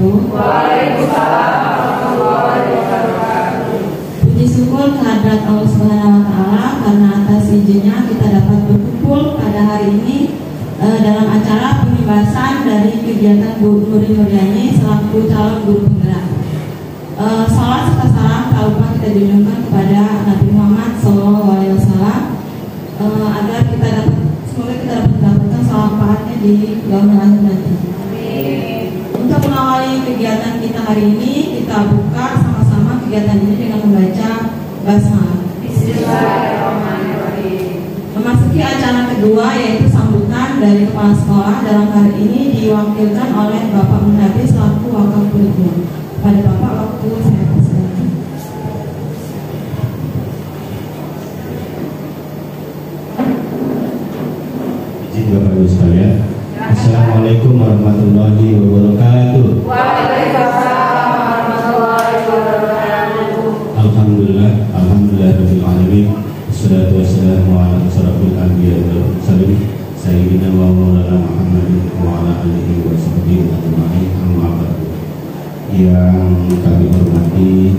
wabarakatuh. Waalaikumsalam warahmatullahi wabarakatuh. Puji syukur kehadirat Allah Subhanahu wa Ta'ala karena atas izinnya kita dapat berkumpul pada hari ini dalam acara pembahasan dari kegiatan Bu Nuri Nuriani selaku calon guru penggerak. Salam serta salam tak lupa kita junjungkan kepada Nabi Muhammad SAW agar kita dapat, semoga kita dapat mendapatkan manfaatnya di yaumil akhir nanti. Untuk mengawali kegiatan kita hari ini, kita buka sama-sama kegiatan ini dengan membaca basmalah. Bismillahirrahmanirrahim. Memasuki acara kedua yaitu sambutan dari kepala sekolah. Dalam hari ini diwakilkan oleh Bapak Munabi selaku wakil kurikulum. Pada Bapak waktu saya persilakan. Izin Bapak Ibu sekalian. Assalamualaikum warahmatullahi wabarakatuh. Waalaikumsalam warahmatullahi wabarakatuh. Alhamdulillah rabbil alamin. Wassalatu wassalamu ala asyrafil anbiya'i wal mursalin sayyidina wa maulana Muhammadin wa ala alihi wa sahbihi ajma'in. Amma ba'du. Yang kami hormati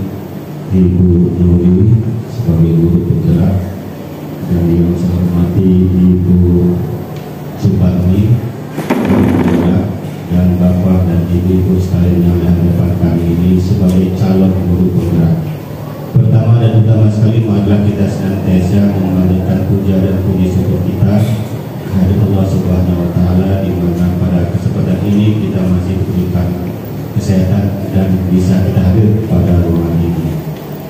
Ibu Nuri sebagai guru penggerak, dan yang saya hormati Ibu Suparni dan Bapak dan Ibu sekalian yang ada di depan kami ini sebagai calon guru penggerak. Pertama dan utama sekali marilah kita senantiasa memanjatkan puja dan puji syukur kita kepada Allah Subhanahu wa Ta'ala, di mana pada kesempatan ini kita masih diberikan kesehatan dan bisa kita hadir pada ruangan ini.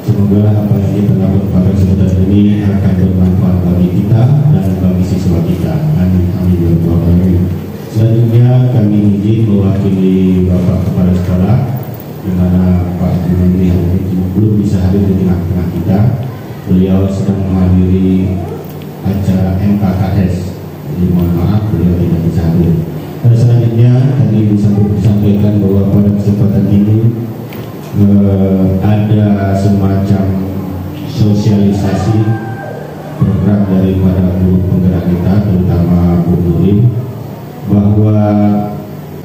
Semoga apa yang kita lakukan pada kesempatan ini akan bermanfaat bagi kita dan bagi siswa kita. Amin amin ya rabbal alamin. Selanjutnya kami izin mewakili Bapak Kepala Sekolah, di mana Pak Jumani hari ini belum bisa hadir di tengah-tengah kita. Beliau sedang menghadiri acara MKKS, jadi mohon maaf beliau tidak bisa hadir. Dan selanjutnya tadi disampaikan bahwa pada kesempatan ini ada semacam sosialisasi program daripada guru penggerak kita, terutama Bu Nuri, bahwa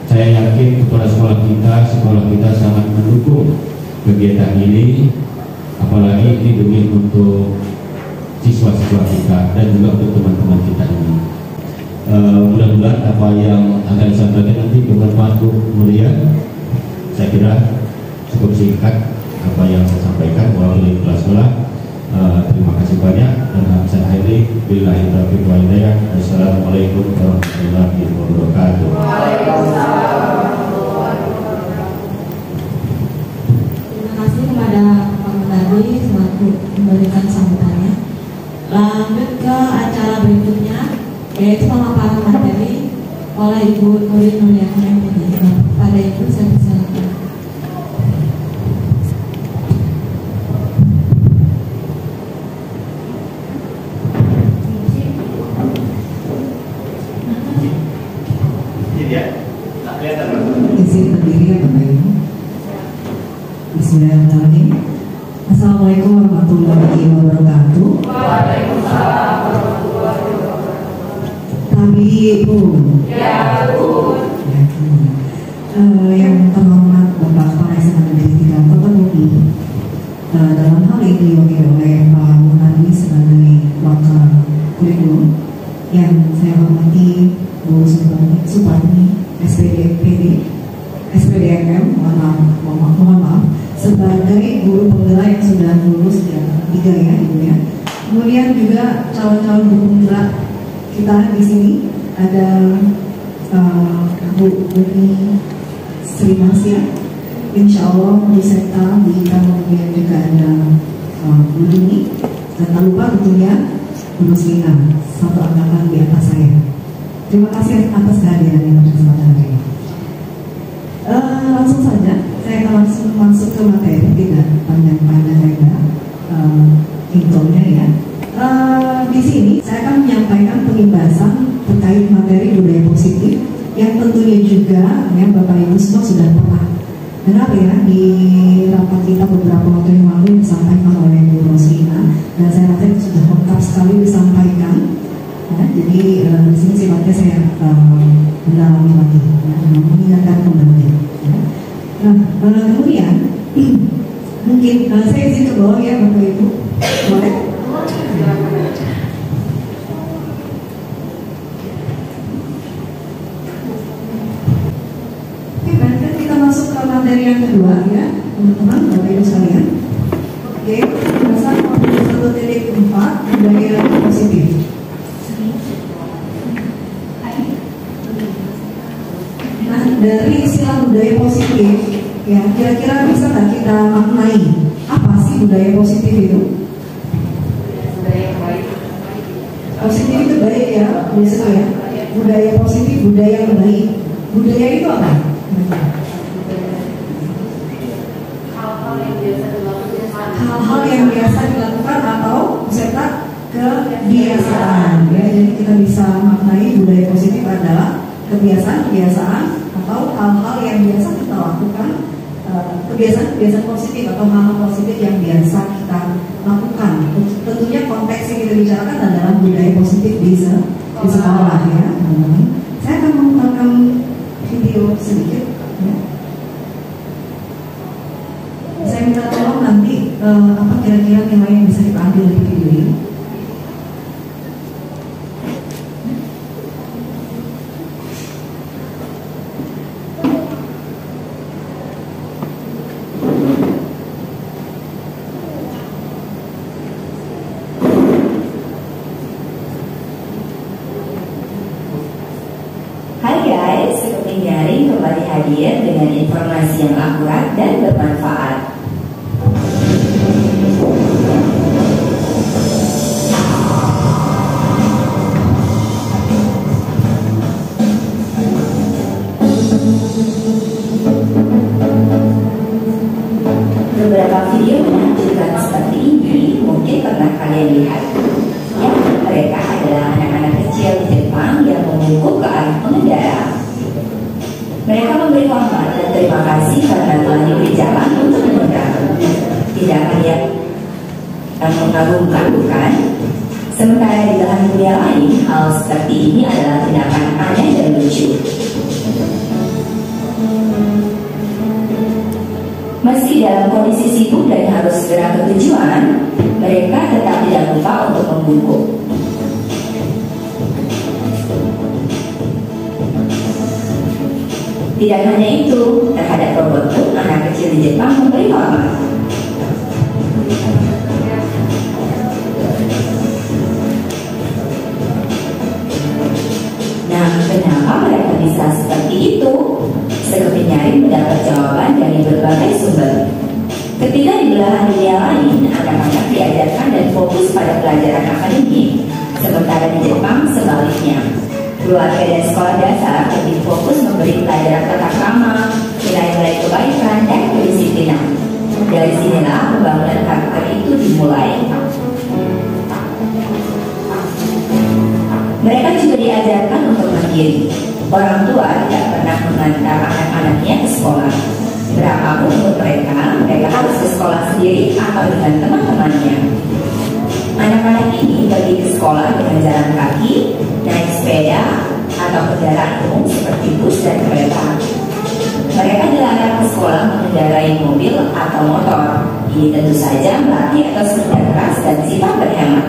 saya yakin kepada sekolah kita sangat mendukung kegiatan ini, apalagi ini demi untuk siswa-siswa kita dan juga untuk teman-teman kita ini. Mudah-mudahan apa yang akan disampaikan nanti bermanfaat Bu Nurian. Saya kira cukup singkat apa yang saya sampaikan melalui kelas sekolah. Terima kasih banyak dan saya akhiri billahi taufiq wal hidayah. Assalamualaikum warahmatullahi wabarakatuh. Waalaikumsalam warahmatullahi wabarakatuh. Terima kasih kepada Pak Munabi selaku memberikan sambutannya. Lanjut ke acara berikutnya yaitu pemaparan materi oleh Ibu Nuri Nuriani. Pada Ibu saya persilakan. Izin berdiri ya Bapak Ibu. Bismillahirrahmanirrahim. Assalamualaikum warahmatullahi wabarakatuh. Waalaikumsalam warahmatullahi wabarakatuh. Tapi Bu. Ya Bu. Yang terhormat Bapak Kepala SMA Negeri 3 Kota Bumi, dalam hal ini diwakili oleh Pak Munabi sebagai wakil kurikulum, yang saya hormati Bu Suparni SPDMM, mohon maaf, sebagai guru penggerak yang sudah lulus yang 3 ya Ibu ya. Kemudian juga calon-calon guru penggerak kita di sini ada Bu Buni Sri Masya, insya Allah Bu Seta, Bu Ika, kemudian juga ada Bu Dini, dan tak lupa tentunya Bu Nuslina, satu angkatan di atas saya. Terima kasih atas kehadirannya pada kesempatan hari ini. Langsung saja, saya akan langsung masuk ke materi, tidak panjang-panjang lebar intronya ya. Di sini saya akan menyampaikan penjelasan terkait materi budaya positif yang tentunya juga ya Bapak Ibu semua sudah pernah dengar ya di rapat kita beberapa waktu yang lalu disampaikan oleh Bu Roslina, dan saya rasa itu sudah lengkap sekali disampaikan. Ya, jadi di sini sifatnya saya mendalami lagi, ya, mengingatkan kembali. Ya. Nah, kemudian mungkin saya izin ke bawah ya Bapak Ibu, boleh? Oke, berarti kita masuk ke materi yang kedua ya, teman-teman, Bapak Ibu sekalian. Oke, pasal 41.4 budaya positif. Nah, dari istilah budaya positif, ya kira-kira bisa nggak kita maknai apa sih budaya positif itu? Positif itu baik ya, biasanya ya. Budaya positif, budaya yang baik. Budaya itu apa? Hal-hal yang biasa dilakukan atau beserta kebiasaan. Ya, jadi kita bisa maknai budaya positif adalah kebiasaan-kebiasaan atau hal-hal yang biasa kita lakukan, kebiasaan-kebiasaan positif atau hal-hal positif yang biasa kita lakukan. Tentunya konteks yang kita bicarakan adalah budaya positif di sekolah ya. Saya akan memutarkan video sedikit ya. Saya minta tolong nanti apa kira-kira nilai yang bisa kita ambil dari video ini. Hadir dengan informasi yang akurat dan bermanfaat. Beberapa video menampilkan seperti ini mungkin pernah kalian lihat. Ya, mereka adalah anak-anak kecil di Jepang yang membungkuk ke arah pengendara. Mereka memberi hormat dan terima kasih karena telah diberi jalan untuk menyeberang. Tindakan yang mengagumkan, bukan? Sementara di belahan dunia lain, hal seperti ini adalah tindakan aneh dan lucu. Meski dalam kondisi sibuk dan harus segera ke tujuan, mereka tetap tidak lupa untuk membungkuk. Tidak hanya itu, terhadap robot pun anak kecil di Jepang memberi hormat. Nah, kenapa mereka bisa seperti itu? Sekeping nyari mendapat jawaban dari berbagai sumber. Ketika di belahan dunia lain, anak-anak diajarkan dan fokus pada pelajaran akademik, sementara di Jepang sebaliknya. Keluarga dan sekolah dasar lebih fokus memberi pelajaran tata krama, nilai-nilai kebaikan, dan kedisiplinan. Dari sinilah pembangunan karakter itu dimulai. Mereka juga diajarkan untuk mandiri. Orang tua tidak pernah mengantar anak-anaknya ke sekolah. Berapapun umur mereka, mereka harus ke sekolah sendiri atau dengan teman-temannya. Anak-anak ini pergi ke sekolah dengan jalan kaki, naik sepeda, atau kendaraan umum seperti bus dan kereta. Mereka dilarang ke sekolah mengendarai mobil atau motor. Ini tentu saja melatih atas kerja keras dan sifat berhemat.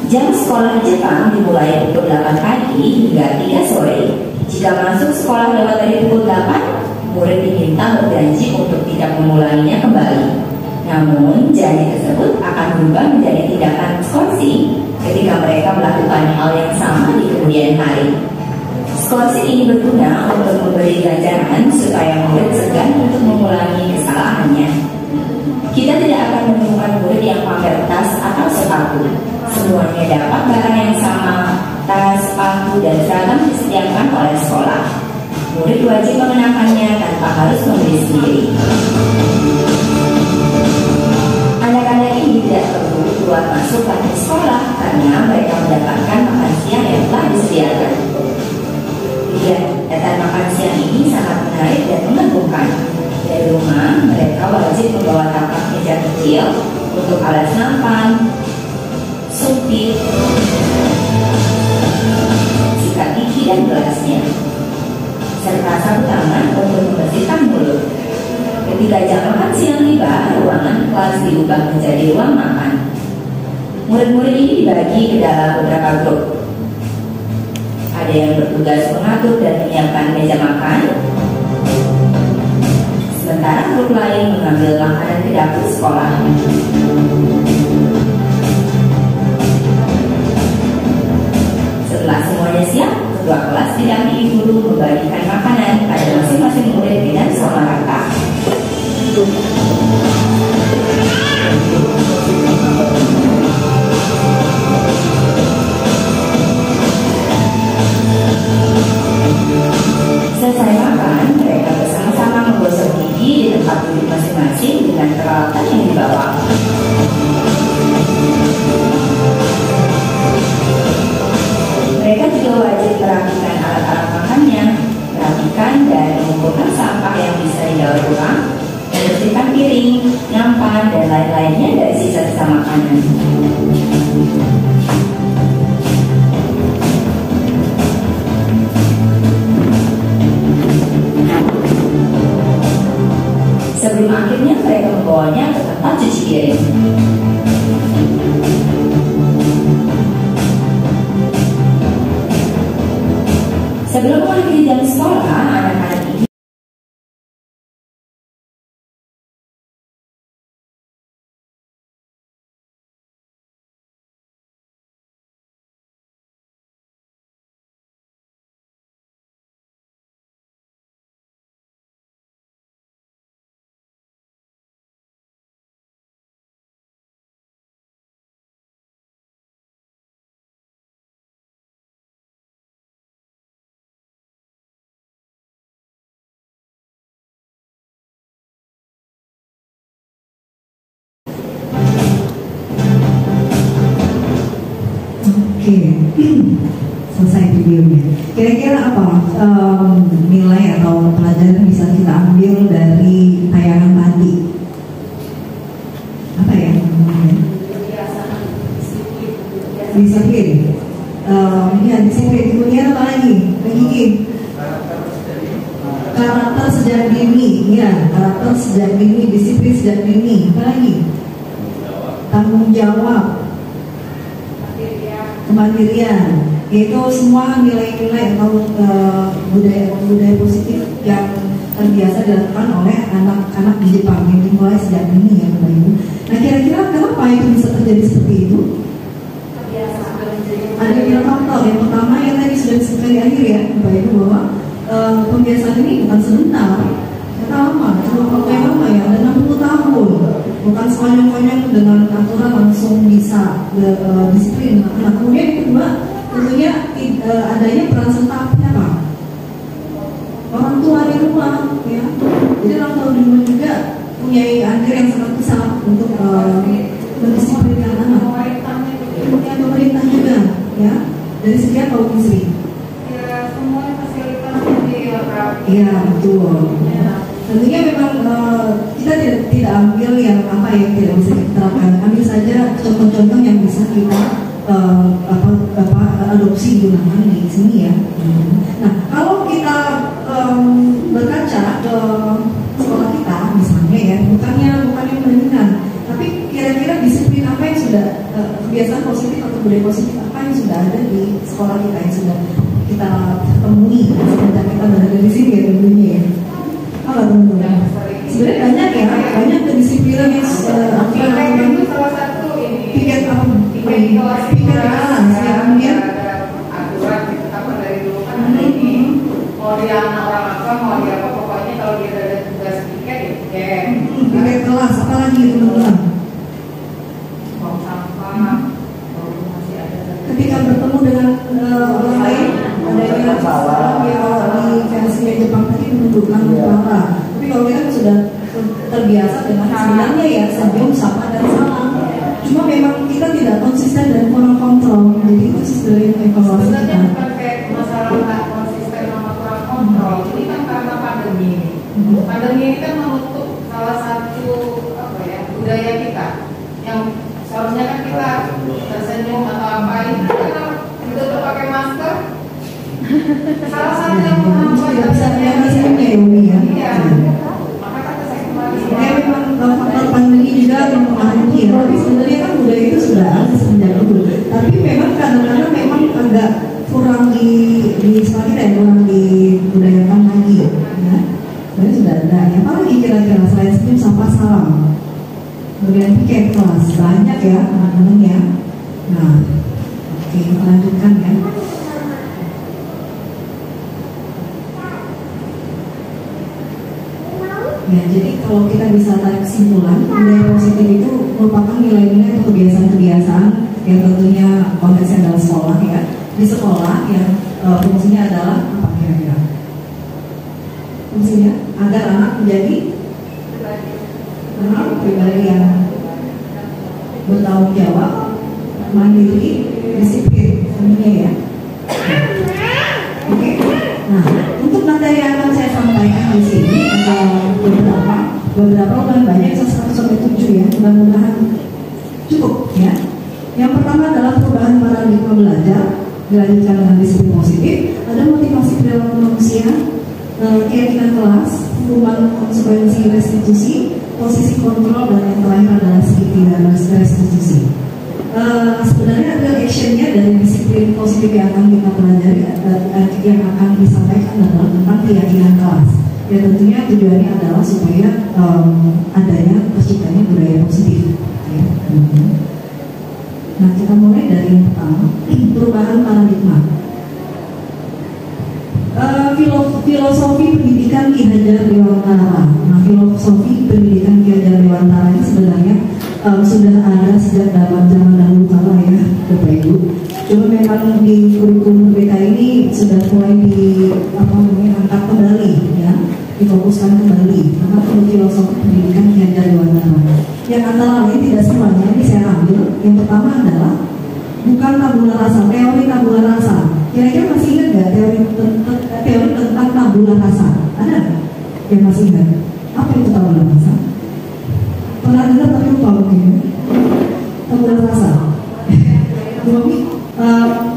Jam sekolah di Jepang dimulai pukul 8 pagi hingga 3 sore. Jika masuk sekolah lewat dari pukul 8, murid diminta berjanji untuk tidak mengulanginya kembali. Namun, janji tersebut akan berubah menjadi tindakan skorsing ketika mereka melakukan hal yang sama di kemudian hari. Skorsing ini berguna untuk memberi ganjaran supaya murid segan untuk mengulangi kesalahannya. Kita tidak akan menemukan murid yang pamer tas atau sepatu. Semuanya dapat barang yang sama, tas, sepatu, dan seragam disediakan oleh sekolah. Murid wajib mengenakannya tanpa harus membeli sendiri. Anak-anak ini tidak perlu keluar masuk ke sekolah karena mereka mendapatkan makan siang yang telah disediakan. Kegiatan makan siang ini sangat menarik dan mengagumkan. Dari rumah, mereka wajib membawa tapak meja kecil untuk alas nampan, sumpit, sikat gigi, dan gelasnya. serta sapu tangan untuk membersihkan mulut. Ketika jam makan siang tiba, ruangan kelas diubah menjadi ruang makan. Murid-murid ini dibagi ke dalam beberapa grup. Ada yang bertugas mengatur dan menyiapkan meja makan, sementara grup lain mengambil makanan ke dapur sekolah. Setelah semuanya siap, ketua kelas didampingi guru membagikan makanan pada masing-masing murid dengan sama rata. Selesai makan, mereka bersama-sama menggosok gigi di tempat duduk masing-masing dengan peralatan yang dibawa. Mereka juga wajib merapikan alat-alat makannya, merapikan dan mengumpulkan sampah yang bisa didaur ulang, membersihkan piring, nampan, dan lain-lainnya dari sisa-sisa makanan. Sebelum akhirnya mereka membawanya ke tempat cuci piring. Sebelum mengakhiri jam sekolah, anak-anak ini selesai videonya. Kira-kira apa nilai atau pelajaran bisa kita ambil dari tayangan tadi? Apa ya? Disiplin. Ya disiplin. Kemudian apa lagi? Lagi karakter sejak dini. Ya, karakter sejak dini, disiplin sejak dini. Apa lagi? Tanggung jawab. Kemandirian, yaitu semua nilai-nilai atau budaya positif yang terbiasa dilakukan oleh anak-anak di Jepang yang dimulai sejak dini ya Bapak Ibu. Nah kira-kira kenapa itu bisa terjadi seperti itu? Ada beberapa faktor. Yang pertama yang tadi sudah disebutkan di akhir ya Bapak Ibu bahwa pembiasaan ini bukan sebentar, kata lama, waktu yang lama ya, ada 60 tahun. Bukan sekonyong-konyong dengan aturan langsung bisa disiplin. Nah kemudian yang kedua tentunya adanya peran serta siapa? Orang tua di rumah ya. Jadi orang tua di rumah juga punya andil yang sangat besar untuk mendisiplinkan anak. Kemudian pemerintah juga ya dari segi kaum istri. Ya semua fasilitas Iya betul. Tentunya memang kita tidak ambil yang apa yang tidak bisa diterapkan. Ambil saja contoh-contoh yang bisa kita adopsi gunakan di sini ya. Nah kalau kita berkaca ke sekolah kita misalnya ya, bukannya membandingkan, tapi kira-kira disiplin apa yang sudah kebiasaan positif atau budaya positif apa yang sudah ada di sekolah kita yang sudah kita temui sejak kita berada di sini ya tentunya ya. Apa teman-teman? Sebenarnya banyak kedisiplinan yang itu salah satu ini piket kelas kemudian aturan apa dari dulu kan ada ini mau dia anak orang apa mau dia apa pokoknya kalau dia ada tugas piket ya piket kelas apa lagi teman-teman? buang sampah masih ada Ketika bertemu dengan orang lain ada yang di versi Jepang tadi menunjukkan kepala. Tapi kalau kita sudah terbiasa dengan sebenarnya ya senyum, sapa dan salam. Cuma memang kita tidak konsisten dan kurang kontrol. Jadi itu sebenarnya evaluasi sebenarnya kita. bukan kayak masalah nggak konsisten sama kurang kontrol. Ini kan karena pandemi ini. Pandemi ini kan menutup salah satu apa ya budaya kita yang seharusnya kan kita tersenyum atau apa ini karena kita pakai masker Salah satu yang menghambat tidak bisa realisasinya ya Umi ya. Iya. Maka kata saya kembali. Memang faktor pandemi juga mempengaruhi ya. Tapi sebenarnya kan budaya itu sudah ada semenjak dulu. Tapi memang kadang-kadang memang agak kurang di sekolah kita ya, kurang dibudayakan lagi ya. Sebenarnya sudah ada. Ya apalagi kira-kira selain senyum sapa salam. Kemudian piket kelas banyak ya anak-anak ya. Nah, oke kita lanjutkan ya. Ya, jadi kalau kita bisa tarik kesimpulan, budaya positif itu merupakan nilai-nilai atau kebiasaan-kebiasaan yang tentunya konteksnya adalah sekolah ya. Di sekolah yang fungsinya adalah apa kira-kira? Fungsinya agar anak menjadi pribadi yang bertanggung jawab, mandiri, disiplin, semuanya ya. Oke. Nah, untuk materi yang akan saya sampaikan di sini ada beberapa banyak 107 ya, mudah-mudahan cukup ya. Yang pertama adalah perubahan paradigma belajar, dilanjutkan dengan disiplin positif, ada motivasi perilaku manusia, keyakinan kelas, hukuman konsekuensi restitusi, posisi kontrol, dan yang terakhir adalah segitiga restitusi. Sebenarnya ada actionnya dari disiplin positif yang akan kita pelajari, yang akan disampaikan adalah tentang keyakinan kelas. Ya tentunya tujuannya adalah supaya adanya terciptanya budaya positif. Ya. Nah kita mulai dari yang pertama, perubahan paradigma. Filosofi pendidikan Ki Hajar Dewantara. Nah filosofi pendidikan Ki Hajar Dewantara ini sebenarnya sudah ada sejak zaman dahulu kala ya Bapak Ibu. Cuma memang di kurikulum BK ini sudah mulai angkat kembali ya, difokuskan kembali karena filosofi pendidikan Ki Hajar Dewantara. Yang antara lain tidak semuanya ini saya ambil. Yang pertama adalah bukan tabula rasa, teori tabula rasa. Kira-kira masih ingat nggak teori tentang tabula rasa? Ada nggak yang masih ingat? Apa itu tabula rasa? Pernah dengar tapi lupa mungkin. Tabula rasa.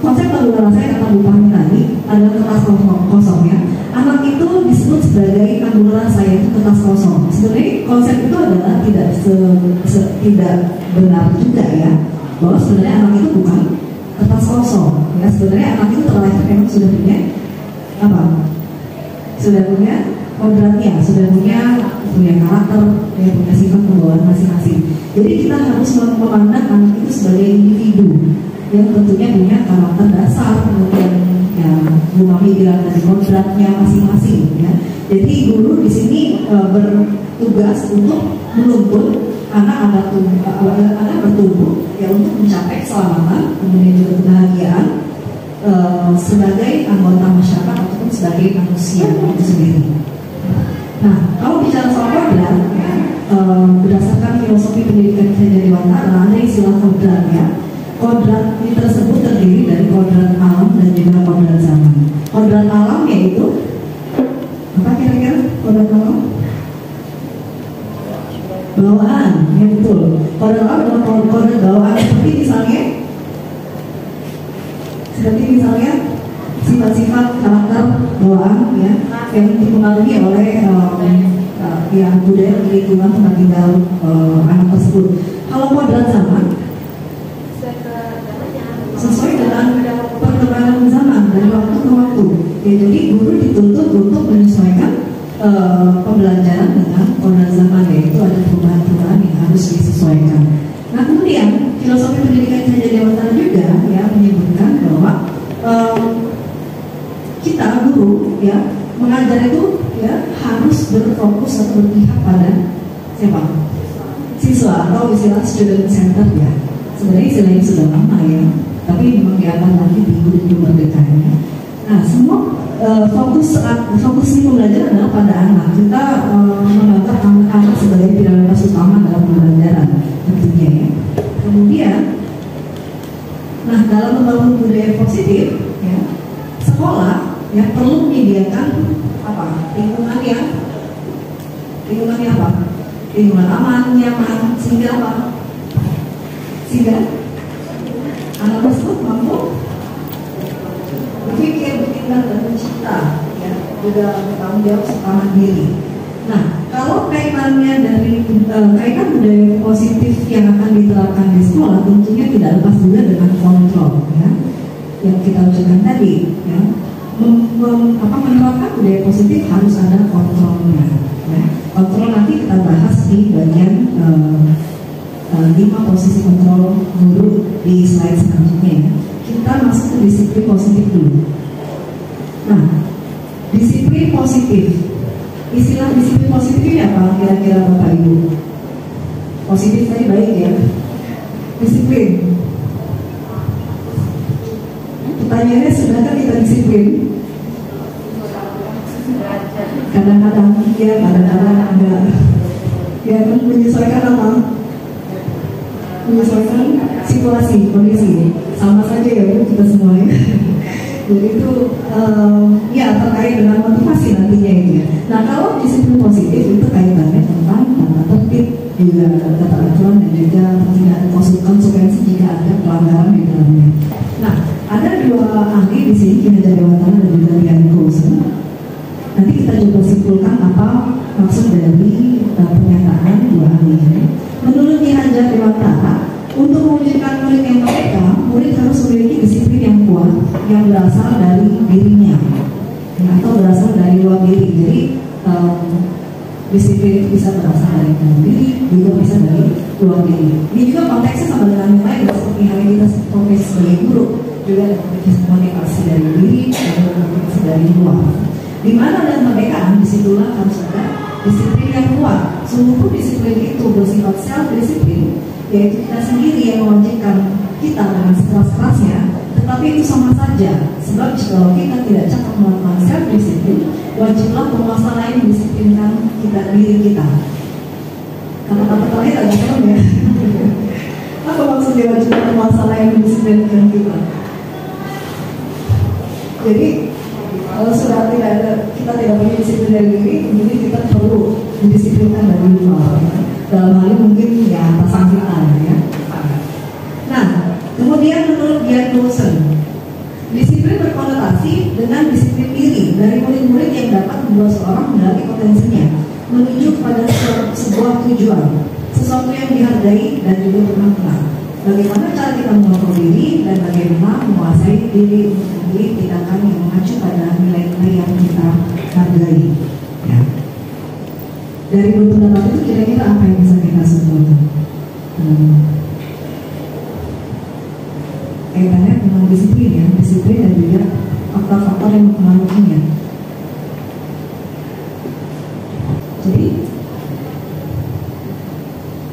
Konsep tabula rasa yang akan dipahami tadi adalah kertas kosong ya. Anak itu disebut sebagai tabula rasa, yaitu kertas kosong. Sebenarnya konsep itu adalah tidak benar juga ya, bahwa sebenarnya anak itu bukan kertas kosong ya. Sebenarnya anak itu terlahir memang sudah punya apa? Sudah punya kodratnya, sudah punya karakter, ya, punya sifat pembawaan masing-masing. Jadi kita harus memandang anak itu sebagai individu yang tentunya punya karakter dasar, kemudian ya memahami dari kodratnya masing-masing ya. Jadi guru di sini bertugas untuk menuntut anak bertumbuh ya untuk mencapai keselamatan, kemudian juga kebahagiaan sebagai anggota masyarakat ataupun sebagai manusia itu sendiri. Nah, kalau bicara soal kodrat ya, berdasarkan filosofi pendidikan Ki Hajar Dewantara ada istilah kodrat ya. Kodrat ini tersebut terdiri dari kodrat alam dan juga kodrat zaman. Kodrat alam yaitu apa kira-kira kodrat alam? Bawaan, ya betul. Kodrat alam adalah kodrat bawaan seperti misalnya sifat-sifat karakter bawaan ya yang dipengaruhi oleh budaya lingkungan tempat tinggal anak tersebut. Kalau kodrat zaman sesuai dengan perkembangan zaman dari waktu ke waktu. Ya, jadi guru dituntut untuk menyesuaikan pembelajaran dengan kodrat zaman, yaitu ada perubahan-perubahan yang harus disesuaikan. Nah kemudian filosofi pendidikan Ki Hajar Dewantara juga ya menyebutkan bahwa kita guru ya mengajar itu ya harus berfokus atau berpihak pada siapa? Siswa atau istilah student center ya. Sebenarnya istilah ini sudah lama ya, tapi memang diakan lagi di kurikulum merdeka ya. Nah semua fokus ini pembelajaran adalah pada anak. Kita menganggap anak-anak sebagai prioritas utama dalam pembelajaran tentunya ya. Kemudian, nah dalam membangun budaya positif ya, sekolah ya perlu menyediakan apa? Lingkungan apa? Lingkungan aman, nyaman, sehingga apa? Sehingga anak tersebut mampu berpikir, melihat dan mencipta, ya, juga bertanggung jawab serta mandiri. Nah, kalau kaitannya dari kaitan budaya positif yang akan diterapkan di sekolah, tentunya tidak lepas juga dengan kontrol, ya, yang kita ucapkan tadi, ya. Menerapkan budaya positif harus ada kontrolnya, ya. Kontrol nanti kita bahas di bagian 5 posisi kontrol guru di slide selanjutnya, ya. Kita masuk ke disiplin positif dulu. Nah, disiplin positif, istilah disiplin positif ini apa kira-kira Bapak Ibu? Positif tadi baik, ya. Disiplin, pertanyaannya, sudahkah kita disiplin? Kadang-kadang ya, kadang-kadang enggak. Ya, kan menyesuaikan apa? Menyesuaikan situasi, kondisi. Sama saja ya kita semua, ya. Jadi itu ya terkait dengan motivasi nantinya itu, ya. Nah, kalau disiplin positif itu kaitannya tentang tata tertib, juga tata aturan, dan juga tidak ada konsekuensi jika ada pelanggaran di dalamnya. Nah, ada 2 ahli di sini, Ki Hajar Dewantara dan juga Dian Golson. Nanti kita coba simpulkan apa maksud dari pernyataan 2 ahli ini. Menurut Ki Hajar Dewantara, untuk mewujudkan murid yang merdeka, murid harus memiliki disiplin yang kuat yang berasal dari dirinya, ya, atau berasal dari luar diri. Jadi disiplin itu bisa berasal dari dalam diri, juga bisa dari luar diri. Ini juga konteksnya sama dengan yang lain, seperti hari kita profesi sebagai guru, juga ada motivasi dari diri dan motivasi dari luar. Di mana dalam kemerdekaan, disitulah harus ada disiplin yang kuat. Seluruh disiplin itu bersifat self-disiplin, yaitu kita sendiri yang mewajibkan kita dengan sekeras-kerasnya, tetapi itu sama saja. Sebab kalau kita tidak cakap melakukan self-disiplin, wajiblah penguasa lain mendisiplinkan diri kita. Kata-kata terakhir agak serem, ya. Apa maksudnya wajiblah penguasa lain mendisiplinkan kita? Jadi kalau sudah kita tidak punya disiplin dari diri, mungkin kita perlu didisiplinkan dari luar. Dalam hal ini mungkin ya atasan kita, ya. Nah, kemudian menurut Dian Golson, disiplin berkonotasi dengan disiplin diri dari murid-murid yang dapat membuat seorang mendalami potensinya menuju kepada sebuah tujuan, sesuatu yang dihargai dan juga bermakna. Bagaimana cara kita mengontrol diri dan bagaimana menguasai diri untuk menjadi tindakan yang mengacu pada nilai-nilai yang kita hargai, ya. Dari dua pendapat itu kira-kira apa yang bisa kita simpulkan? Kaitannya dengan disiplin, ya, disiplin dan juga faktor-faktor yang mempengaruhinya. Jadi,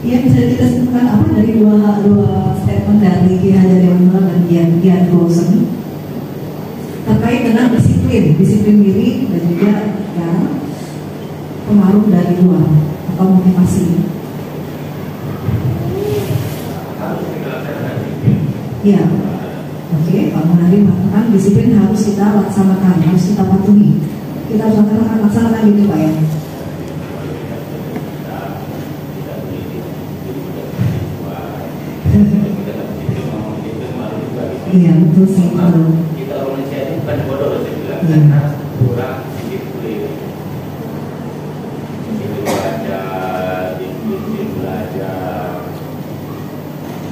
ya bisa kita simpulkan apa dari dua statement dari Ki Hajar Dewantara dan Dian Golson terkait dengan disiplin diri dan juga, ya, pengaruh dari luar atau motivasi. Ya, oke. Pak Munadi mengatakan disiplin harus kita laksanakan, harus kita patuhi. Kita harus laksanakan gitu, Pak, ya. Iya, betul sih. Kita orang Indonesia itu bukan bodoh, saya bilang, karena kurang disiplin. Disiplin belajar.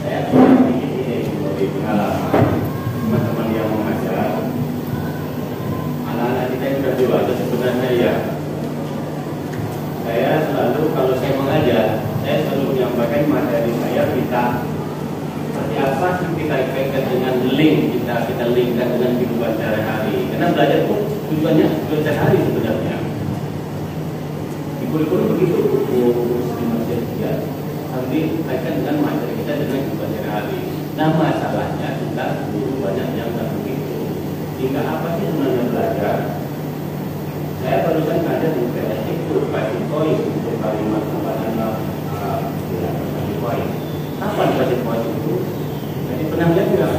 Saya ini dari pengalaman teman-teman yang mengajar, anak-anak kita yang sudah dewasa sebenarnya, ya. Saya selalu kalau saya mengajar, saya selalu menyampaikan materi saya kita seperti apa sih kita kaitkan dengan kita linkkan dengan kehidupan sehari-hari. Karena belajar itu tujuannya sehari-hari sebenarnya. Di kurikulum begitu, ya, nanti kaitkan dengan materi kita dengan kehidupan sehari-hari. Nah, masalahnya kita guru banyak yang tak begitu. Jika apa sih sebenarnya belajar? Saya barusan ngajar di PNS itu kasih poin untuk kalimat kasih poin. Apa dikasih poin itu? Jadi pernah lihat tidak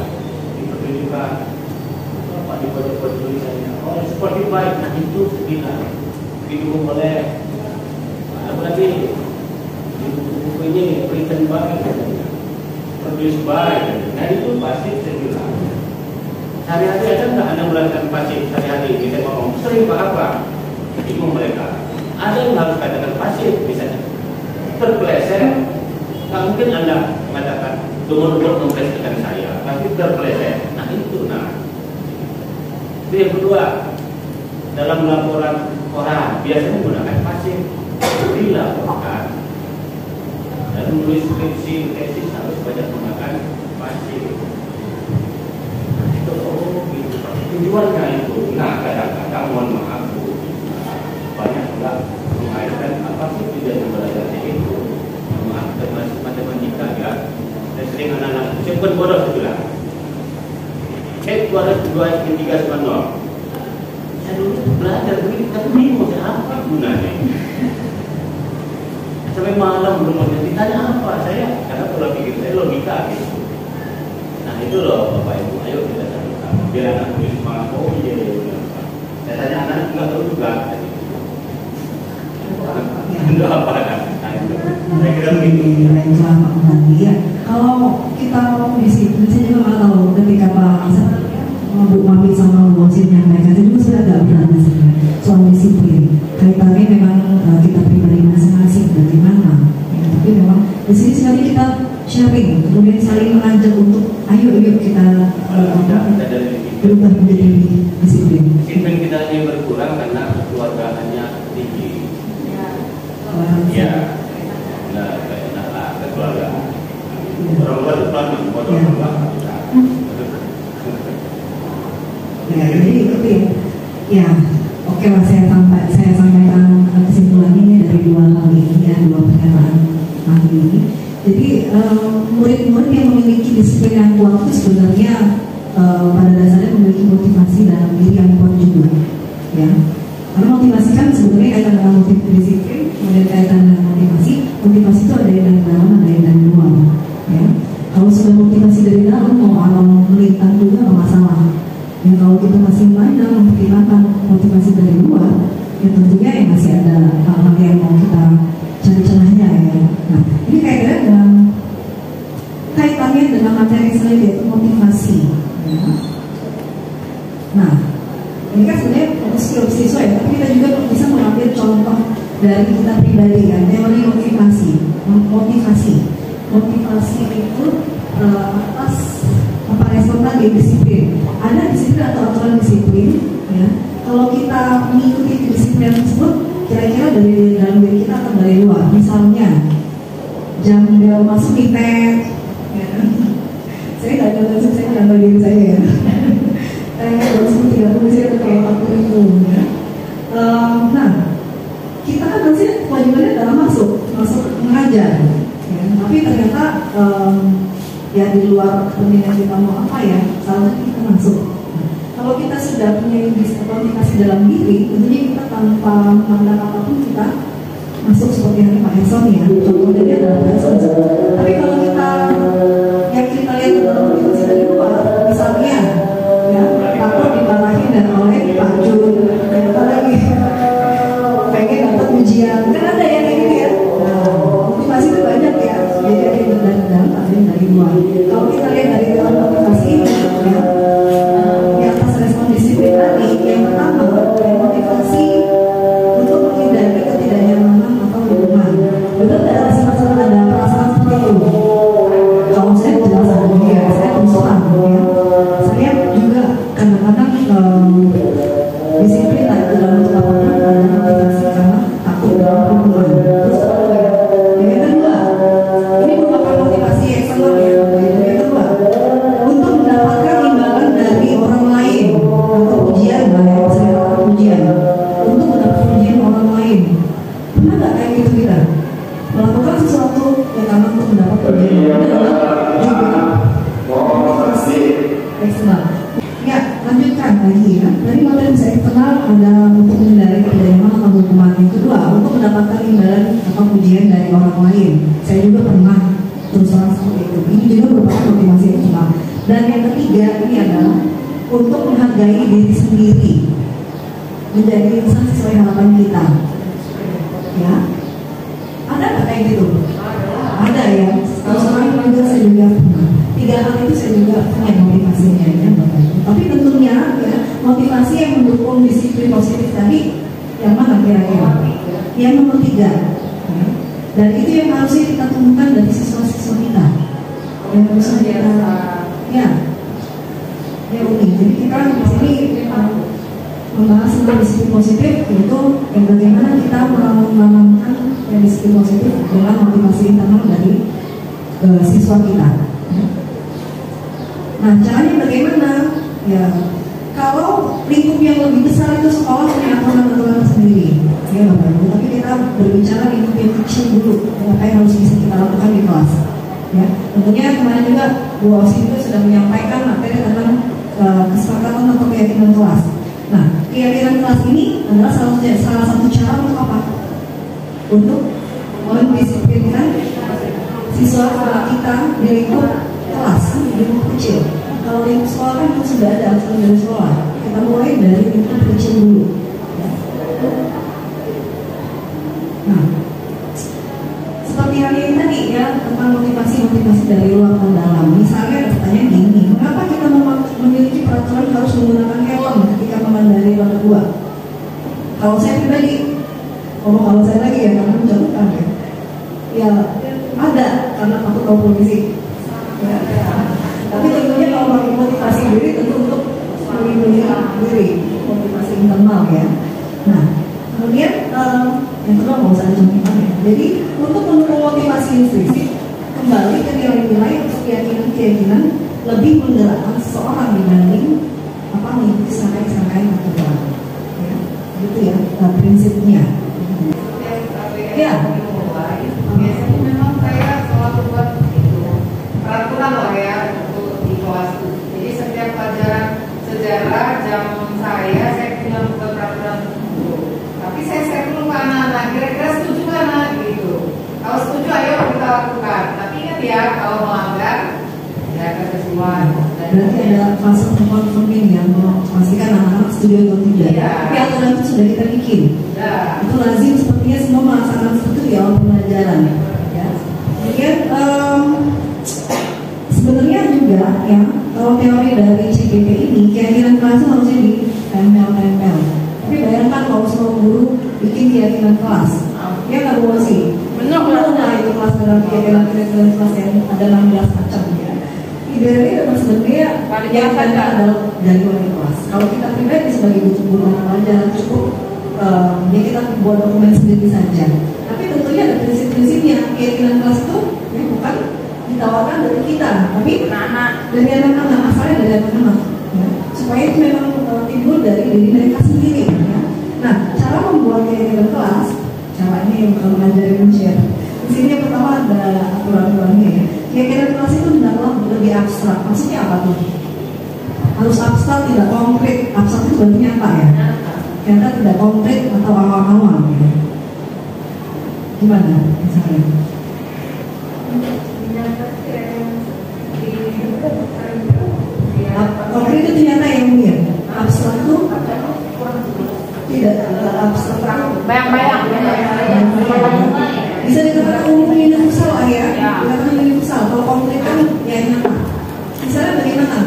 di pertunjukan apa di kode tulisannya? Oh, seperti baik. Nah, itu sekitar didukung oleh apa lagi? Di buku ini written by, produced by. Nah, itu pasti sekitar. Hari-hari ada nggak Anda melakukan pasif hari-hari? Kita ngomong sering apa? Bingung mereka. Ada yang harus katakan pasif, misalnya terpeleset. Nggak mungkin Anda mengatakan umur memplesetkan saya, tapi terpeleset. Nah itu, Itu yang kedua, dalam laporan koran biasanya menggunakan pasif. Dilaporkan dan menulis skripsi tesis harus banyak menggunakan pasif. Gitu. Tujuannya itu, kadang-kadang mohon maaf banyak juga mengaitkan apa sih tujuan belajar itu, maaf matematika ya. Dan sering anak-anak saya bukan bodoh sebelah. Saya 2 3 9 saya dulu belajar begini, tapi bingung apa gunanya. Sampai malam belum ada ditanya apa saya, karena pola pikir saya logika gitu. Nah itu loh Bapak Ibu, ayo kita sama-sama biar anak tulis semangat. Oh iya, saya tanya anak nggak tahu juga. Itu apa kan? Saya kira begitu. Ya, kalau kita ngomong disiplin, saya juga nggak tahu ketika Bu Mami sama Bu Osin menyampaikan, saya juga sudah agak berat soal disiplin. Kaitannya memang kita pribadi masing-masing bagaimana. Ya, tapi memang di sini sekali kita sharing, kemudian saling mengajak untuk ayo kita berubah menjadi disiplin. Disiplin kita hanya berkurang karena keluarga hanya tinggi. Ya, nah, keluarga. Orang tua depan, orang tua. Ya, jadi itu ya. Oke lah, saya sampaikan kesimpulan ini dari dua hal ini ya, dua pernyataan ahli ini. Jadi murid-murid yang memiliki disiplin yang kuat itu sebenarnya pada dasarnya memiliki motivasi dalam diri yang kuat juga, ya. Karena motivasi kan sebenarnya kaitan dengan motivasi disiplin, kemudian kaitan dengan motivasi itu ada yang dari dalam, ada yang dari luar, ya. Kalau sudah motivasi dari dalam, mau alam melintang juga nggak masalah. Ya, kalau kita masih pandang mempertimbangkan motivasi dari luar, ya tentunya ya masih ada hal-hal yang mau kita cari celahnya ya. Nah, ini kaitannya dengan materi selain yaitu motivasi. Ya. Nah, ini kan sebenarnya fokus siswa ya, tapi kita juga bisa mengambil contoh dari kita pribadi kan, teori motivasi itu atas apa respon tadi disiplin. Ada disiplin atau aturan disiplin, ya. Kalau kita mengikuti disiplin tersebut, kira-kira dari dalam diri kita atau dari luar. Misalnya jam bel masuk dipet, ya. Saya nggak tahu, saya nggak tahu diri saya ya. Jam 10.30 saya tetap 40.000. Ya. Nah, kita kan nanti kewajibannya adalah masuk mengajar, ya. Tapi ternyata ya di luar kepentingan kita mau apa ya, salah kita masuk. Kalau kita sudah punya motivasi dalam diri, tentunya kita tanpa memandang apapun kita masuk seperti yang Pak Eson ya, contohnya dia adalah Pak Eson. Tapi kalau kita yang kita lihat dalam motivasi dari luar, misalnya ya takut dimarahin dan oleh Pak Jun, apa lagi pengen dapat ujian, kan ada yang kayak gitu ya. Nah, motivasi itu banyak ya, jadi ada yang dari dalam, ada yang dari luar. Kalau kita lihat dari dalam motivasi ini, ya, di atas respon disiplin tadi, yang pertama motivasi untuk menghindari ketidaknyamanan atau hubungan. Betul tidak ada perasaan seperti itu? Kalau saya jelas ada ya, saya konsulan ya. Saya juga kadang-kadang disiplin dalam bentuk apapun ada motivasi karena takut dalam hubungan. Terus yang kedua, ini merupakan motivasi eksternal ya. Yang kedua, untuk mendapatkan imbalan dari orang lain atau ujian, saya ujian, untuk mendapat ujian orang lain. Pernah nggak kayak gitu kita melakukan sesuatu yang karena untuk mendapat ujian? Ini adalah motivasi eksternal. Ya, lanjutkan lagi ya. Dari motivasi eksternal ada untuk menghindari ketidaknyamanan atau hukuman. Yang kedua, untuk mendapatkan imbalan atau pujian dari orang lain. Saya juga pernah terus terang seperti itu. Ini juga merupakan motivasi eksternal. Dan yang ketiga ini adalah untuk menghargai diri sendiri, menjadi insan sesuai harapan kita. Ya, ada nggak kayak gitu? Ada ya. Kalau sekarang juga saya juga pernah. 3 hal itu saya juga punya motivasinya ya, Bapak Ibu. Tapi tentunya ya, motivasi yang mendukung disiplin positif tadi yang mana kira-kira? Yang nomor 3 ya. Dan itu yang harusnya kita temukan dari siswa-siswa kita yang harusnya kita ya unik. Jadi kita di sini membahas tentang disiplin positif, yaitu bagaimana kita menanamkan disiplin positif dengan motivasi internal dari siswa kita. Nah, caranya bagaimana? Ya, kalau lingkup yang lebih besar itu sekolah punya aturan-aturan sendiri, ya Bapak Ibu. Tapi kita berbicara lingkup yang kecil dulu, apa yang harus bisa kita lakukan di kelas. Ya, tentunya kemarin juga Bu Osi juga sudah menyampaikan materi tentang kesepakatan atau keyakinan kelas. Nah, keyakinan kelas ini adalah salah satu cara untuk apa? Untuk mendisiplinkan siswa kita di lingkup kelas, di lingkup kecil. Kalau lingkup sekolah kan itu sudah ada aturan dari sekolah. Kita mulai dari lingkup kecil dulu. Nah, seperti hari ini tadi ya, tentang motivasi dari luar dan dalam. Misalnya ada pertanyaan gini, mengapa kita memiliki peraturan harus menggunakan helm ketika mengendarai roda 2? Kalau saya pribadi, kalau saya lagi ya, karena mencontohkan ya ada, karena aku tahu polisi ya. Tapi tentunya kalau pakai motivasi diri tentu untuk melindungi diri, motivasi internal ya. Nah, kemudian yang kedua mau saya contohkan ya. Jadi untuk mendukung motivasi intrinsik, kembali ke nilai-nilai atau keyakinan lebih menggerakkan seseorang dibanding mengikuti serangkaian aturan. Ya, gitu ya prinsipnya. Ya. Biasanya memang saya selalu buat itu peraturan lah ya untuk di kelas. Jadi setiap pelajaran sejarah jam saya bilang buat peraturan itu. Tapi saya dulu ke anak-anak, kira-kira setuju anak gitu. Kalau setuju ayo kita lakukan. Tapi ingat ya, kalau melanggar ya kesesuaian. Berarti ada fase confirming ya, memastikan anak-anak setuju atau tidak. Ya. Tapi aturan itu sudah kita bikin. Ya. Itu lazim sepertinya semua melaksanakan seperti di awal pembelajaran. Ya. Kemudian sebenarnya juga ya, kalau teori dari CPP ini keyakinan kelas itu harusnya di tempel. Tapi bayangkan kalau semua guru bikin keyakinan kelas, ya nggak boleh sih. Benar itu kelas dalam keyakinan kelas yang ada 16 macam ya. Idealnya memang sebenarnya yang ada adalah dari wali kelas. Kalau kita pribadi sebagai guru pelajaran cukup ya kita buat dokumen sendiri saja. Tapi tentunya ada prinsip-prinsipnya. Keyakinan kelas itu ya bukan ditawarkan dari kita, tapi dari anak-anak, asalnya dari anak-anak ya. Supaya itu memang timbul dari diri mereka sendiri ya. Nah, cara membuat keyakinan kelas, caranya yang mengajari share. Di sini yang pertama ada aturan-aturannya ya. Keyakinan kelas itu adalah lebih abstrak. Maksudnya apa tuh? Harus abstrak, tidak konkret. Abstrak itu berarti apa ya? Ternyata tidak konkret atau awal-awal gitu. Gimana misalnya? Konkret itu ternyata yang mirip. Abstrak itu tidak abstrak. Bayang-bayang. Bisa dikatakan universal ya, dikatakan universal. Kalau konkret kan ya nyata. Misalnya bagaimana?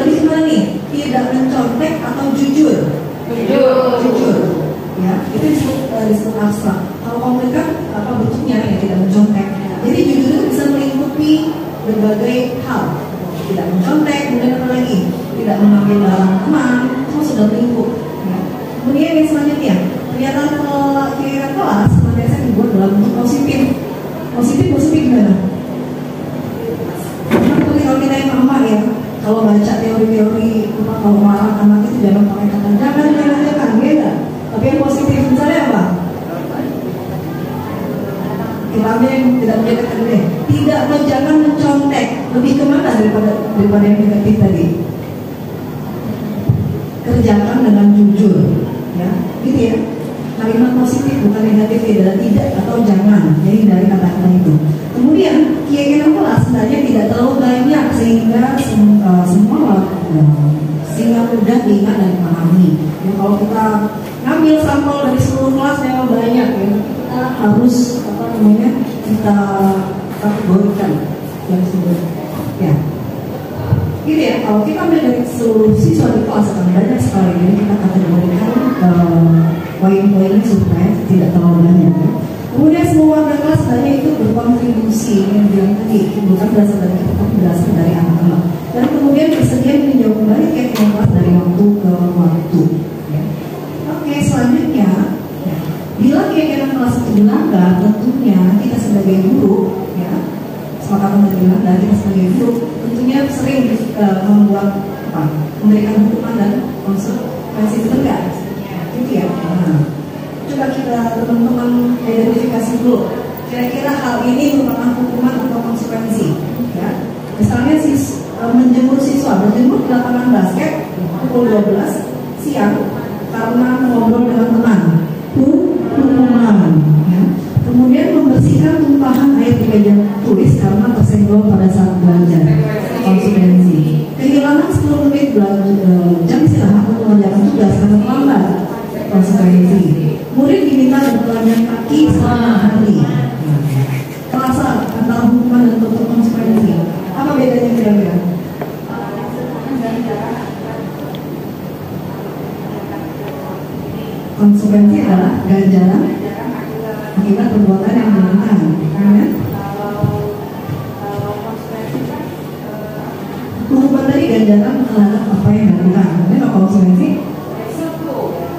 Lebih kemana nih? Tidak mencontek atau jujur? Jujur. Ya, itu disebut abstrak. Kalau konkret kan apa bentuknya ya, tidak mencontek. Jadi jujur itu bisa melingkupi berbagai hal. Tidak mencontek, kemudian apa lagi? Tidak mengambil barang teman, itu sudah melingkup. Ya. Kemudian yang selanjutnya, pernyataan keyakinan kelas senantiasa dibuat dalam bentuk positif. Positif gimana? Seperti kalau kita yang mama ya, kalau baca teori-teori kalau melarang anak itu jangan pakai kata jangan beda. Tapi yang positif misalnya apa? Kita ambil yang tidak menjadikan deh. Jangan mencontek. Lebih kemana daripada yang negatif tadi? Kerjakan dengan jujur, ya, gitu ya. Kalimat positif bukan negatif, tidak atau jangan. Jadi dari kata-kata itu. Kemudian keyakinan kelas sebenarnya tidak terlalu banyak sehingga sehingga mudah diingat dan dipahami. Ya, kalau kita ngambil sampel dari seluruh kelas memang banyak ya. Kita harus kita kategorikan yang disebut. Ya. Gini ya, kalau kita ambil dari seluruh siswa di kelas akan banyak sekali, jadi kita kategorikan poin-poinnya supaya tidak terlalu banyak. Kemudian semua warga kelas sebenarnya itu berkontribusi yang bilang tadi, bukan berasal dari kita, tapi berasal dari anak-anak. Dan kemudian bersedia meninjau kembali kegiatan kelas dari waktu ke waktu. Ya. Oke, selanjutnya, ya, bila kegiatan kelas itu dilanggar, tentunya kita sebagai guru, ya, sepakatan dari dilanggar, kita sebagai guru, tentunya sering membuat apa? Memberikan hukuman dan konsekuensi tegas. Gitu ya. Nah, coba kita teman-teman identifikasi dulu. Kira-kira hal ini merupakan hukuman atau konsekuensi. Ya. Misalnya menjemur siswa, berjemur di lapangan basket pukul 12 siang karena ngobrol dengan teman. Hukuman. Ya. Kemudian membersihkan tumpahan air di meja tulis karena tersenggol pada saat belajar. Konsekuensi. Kehilangan 10 menit jam istirahat untuk mengerjakan tugas karena terlambat. Konsekuensi. Murid diminta bertelanjang kaki selama hari. Terasa antara hukuman dan bentuk konsekuensi. Apa bedanya kira-kira? Konsekuensi adalah ganjaran akibat perbuatan yang menyenangkan. Hukuman tadi ganjaran terhadap apa yang dilakukan. Kemudian konsekuensi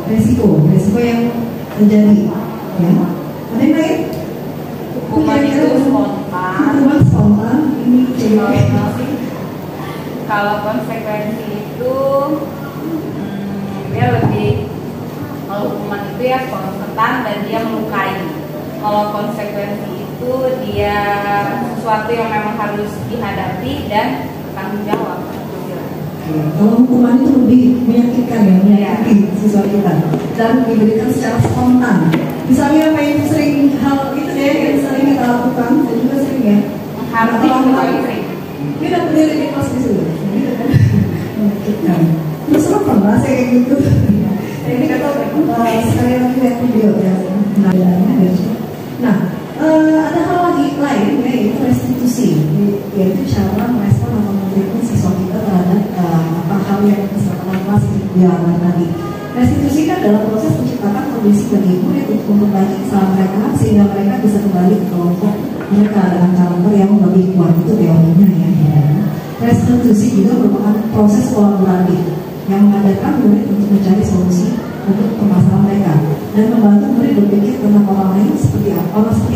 resiko yang terjadi. Ya. Ada yang lain? Hukuman itu spontan. Hukuman spontan ini Kalau konsekuensi itu dia lebih, kalau hukuman itu ya spontan dan dia melukai. Kalau konsekuensi itu dia sesuatu yang memang harus dihadapi dan tanggung jawab. Kalau hukuman itu lebih menyakitkan ya, menyakiti siswa kita dan diberikan secara spontan. Misalnya apa yang sering hal itu deh yang sering kita lakukan dan juga sering ya. Harus sering. Ini udah berdiri di kelas di situ. Menyakitkan. Terus lo pernah saya kayak gitu. Ini kata sekali lagi lihat video ya. Nah, ada hal lagi lain yaitu restitusi, yaitu cara merespon atau memberikan siswa kita terhadap apa hal yang kesalahan kelas dialami tadi. Restitusi kan adalah proses menciptakan kondisi bagi murid untuk memperbaiki kesalahan mereka sehingga mereka bisa kembali ke kelompok mereka dengan karakter yang lebih kuat, itu teorinya ya. Restitusi juga merupakan proses kolaboratif yang mengadakan murid untuk mencari solusi untuk permasalahan mereka dan membantu murid berpikir tentang orang lain seperti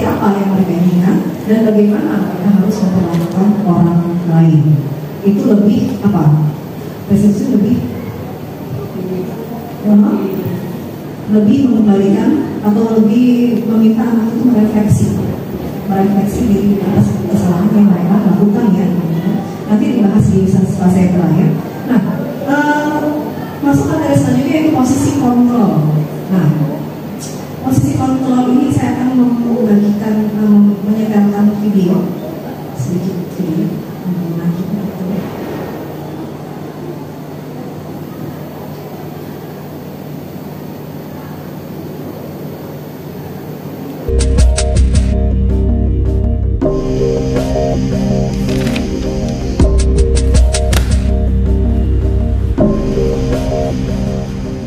apa yang mereka inginkan dan bagaimana mereka harus memperlakukan orang lain. Itu lebih apa? Restitusi lebih mengembalikan atau lebih meminta anak itu merefleksi diri atas kesalahan yang mereka lakukan ya. Nanti dibahas di fase yang terakhir. Nah, masuk ke dari selanjutnya yaitu posisi kontrol. Nah, posisi kontrol ini saya akan membagikan menyegarkan video sedikit video.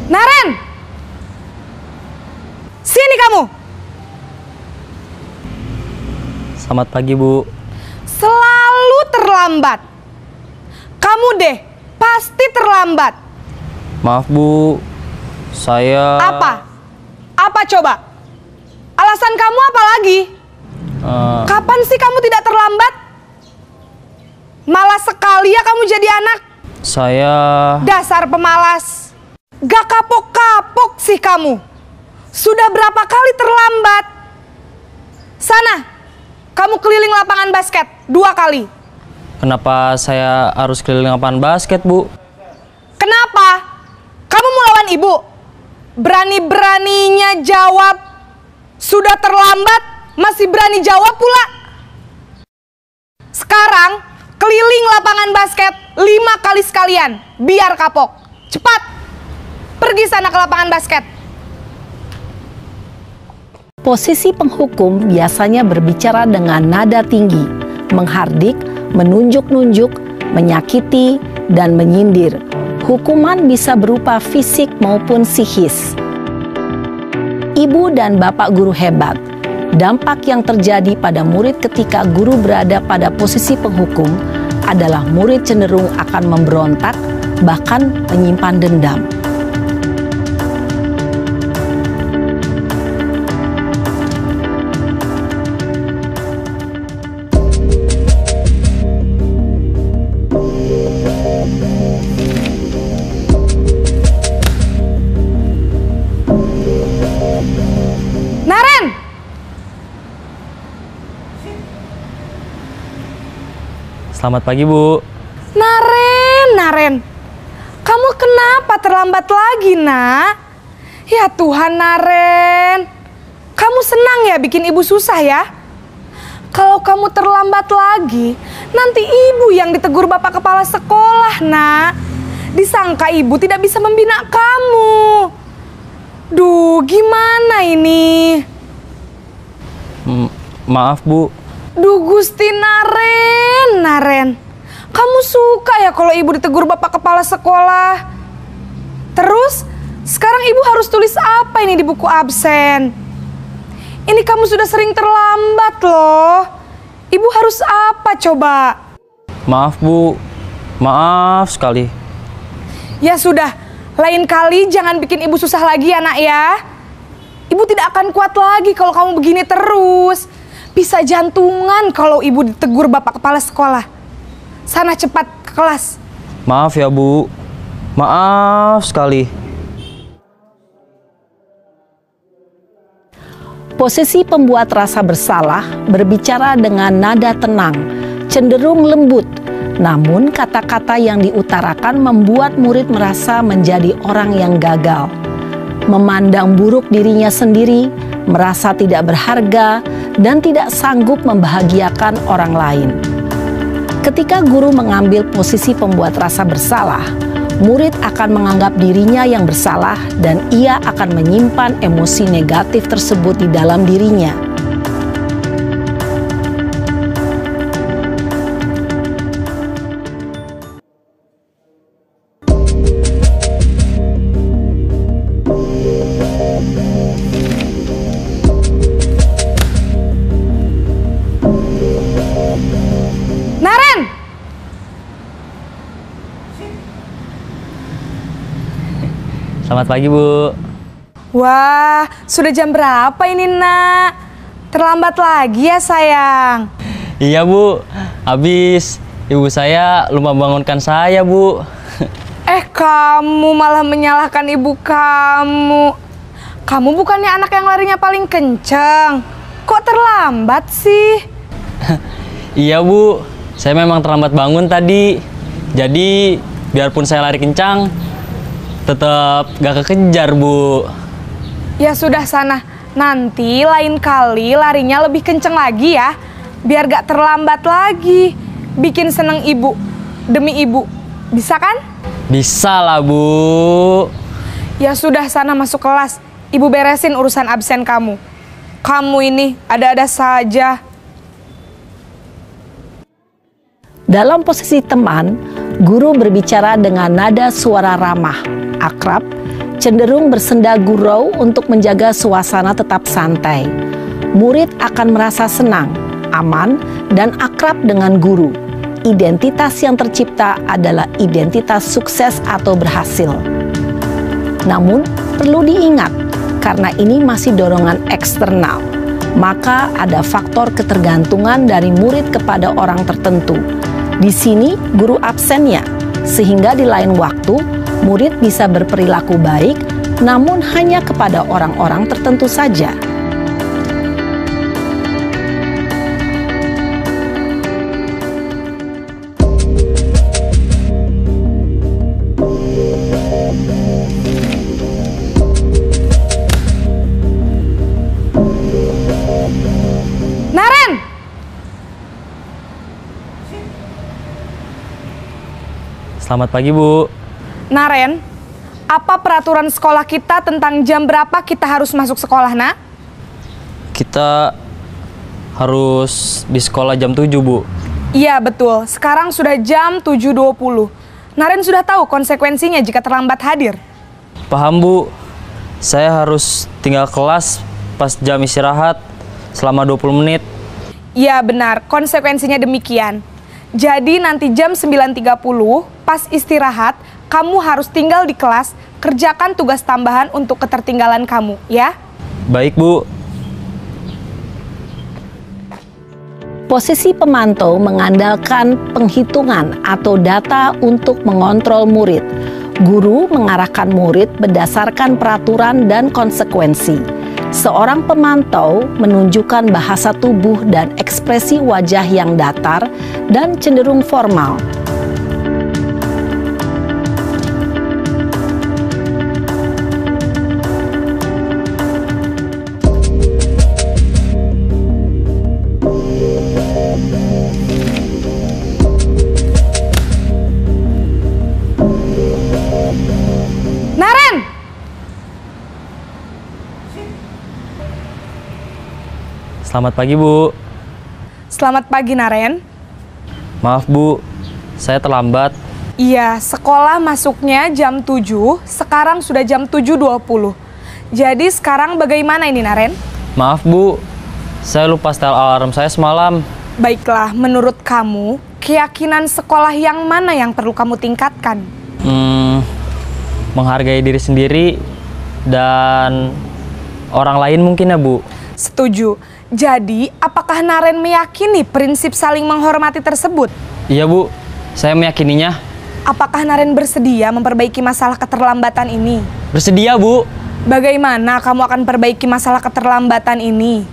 Naren, sini kamu. Selamat pagi, Bu. Selalu terlambat. Kamu deh, pasti terlambat. Maaf, Bu. Saya... Apa? Apa coba? Alasan kamu apa lagi? Kapan sih kamu tidak terlambat? Malas sekali ya kamu jadi anak. Saya... Dasar pemalas. Gak kapok-kapok sih kamu. Sudah berapa kali terlambat? Sana, kamu keliling lapangan basket 2 kali. Kenapa saya harus keliling lapangan basket, Bu? Kenapa? Kamu mau lawan ibu? Berani-beraninya jawab. Sudah terlambat, masih berani jawab pula. Sekarang, keliling lapangan basket 5 kali sekalian. Biar kapok. Cepat! Pergi sana ke lapangan basket. Posisi penghukum biasanya berbicara dengan nada tinggi, menghardik, menunjuk-nunjuk, menyakiti, dan menyindir. Hukuman bisa berupa fisik maupun psikis. Ibu dan bapak guru hebat. Dampak yang terjadi pada murid ketika guru berada pada posisi penghukum adalah murid cenderung akan memberontak, bahkan menyimpan dendam. Selamat pagi, Bu. Naren, kamu kenapa terlambat lagi, Nak? Ya Tuhan, Naren. Kamu senang ya bikin ibu susah ya? Kalau kamu terlambat lagi, nanti ibu yang ditegur bapak kepala sekolah, Nak. Disangka ibu tidak bisa membina kamu. Duh, gimana ini? Maaf, Bu. Duh Gusti, Naren, kamu suka ya kalau ibu ditegur bapak kepala sekolah? Terus, sekarang ibu harus tulis apa ini di buku absen? Ini kamu sudah sering terlambat loh. Ibu harus apa coba? Maaf, Bu. Maaf sekali. Ya sudah, lain kali jangan bikin ibu susah lagi ya, Nak ya. Ibu tidak akan kuat lagi kalau kamu begini terus. Bisa jantungan kalau ibu ditegur bapak kepala sekolah. Sana cepat ke kelas. Maaf ya, Bu. Maaf sekali. Posisi pembuat rasa bersalah berbicara dengan nada tenang, cenderung lembut. Namun kata-kata yang diutarakan membuat murid merasa menjadi orang yang gagal. Memandang buruk dirinya sendiri, merasa tidak berharga, dan tidak sanggup membahagiakan orang lain. Ketika guru mengambil posisi pembuat rasa bersalah, murid akan menganggap dirinya yang bersalah dan ia akan menyimpan emosi negatif tersebut di dalam dirinya. Selamat pagi, Bu. Wah, sudah jam berapa ini, Nak? Terlambat lagi ya, sayang? Iya, Bu. Habis ibu saya lupa bangunkan saya, Bu. Kamu malah menyalahkan ibu kamu. Kamu bukannya anak yang larinya paling kenceng. Kok terlambat sih? Iya, Bu. Saya memang terlambat bangun tadi. Jadi, biarpun saya lari kencang, tetap gak kekejar, Bu. Ya sudah sana, nanti lain kali larinya lebih kenceng lagi ya. Biar gak terlambat lagi. Bikin seneng ibu, demi ibu. Bisa kan? Bisa lah, Bu. Ya sudah sana masuk kelas. Ibu beresin urusan absen kamu. Kamu ini ada-ada saja. Dalam posisi teman, guru berbicara dengan nada suara ramah, akrab, cenderung bersenda gurau untuk menjaga suasana tetap santai. Murid akan merasa senang, aman, dan akrab dengan guru. Identitas yang tercipta adalah identitas sukses atau berhasil. Namun, perlu diingat, karena ini masih dorongan eksternal, maka ada faktor ketergantungan dari murid kepada orang tertentu. Di sini guru absennya, sehingga di lain waktu murid bisa berperilaku baik, namun hanya kepada orang-orang tertentu saja. Selamat pagi, Bu. Naren, apa peraturan sekolah kita tentang jam berapa kita harus masuk sekolah, Nak? Kita harus di sekolah jam 7, Bu. Iya, betul. Sekarang sudah jam 7.20. Naren sudah tahu konsekuensinya jika terlambat hadir. Paham Bu, saya harus tinggal kelas pas jam istirahat selama 20 menit. Ya benar, konsekuensinya demikian. Jadi nanti jam 9.30 pas istirahat, kamu harus tinggal di kelas, kerjakan tugas tambahan untuk ketertinggalan kamu, ya? Baik Bu. Posisi pemantau mengandalkan penghitungan atau data untuk mengontrol murid. Guru mengarahkan murid berdasarkan peraturan dan konsekuensi. Seorang pemantau menunjukkan bahasa tubuh dan ekspresi wajah yang datar dan cenderung formal. Selamat pagi Bu. Selamat pagi Naren. Maaf Bu, saya terlambat. Iya, sekolah masuknya jam 7, sekarang sudah jam 7.20. Jadi sekarang bagaimana ini Naren? Maaf Bu, saya lupa setel alarm saya semalam. Baiklah, menurut kamu, keyakinan sekolah yang mana yang perlu kamu tingkatkan? Menghargai diri sendiri dan orang lain mungkin ya Bu. Setuju. Jadi, apakah Naren meyakini prinsip saling menghormati tersebut? Iya Bu, saya meyakininya. Apakah Naren bersedia memperbaiki masalah keterlambatan ini? Bersedia Bu. Bagaimana kamu akan perbaiki masalah keterlambatan ini?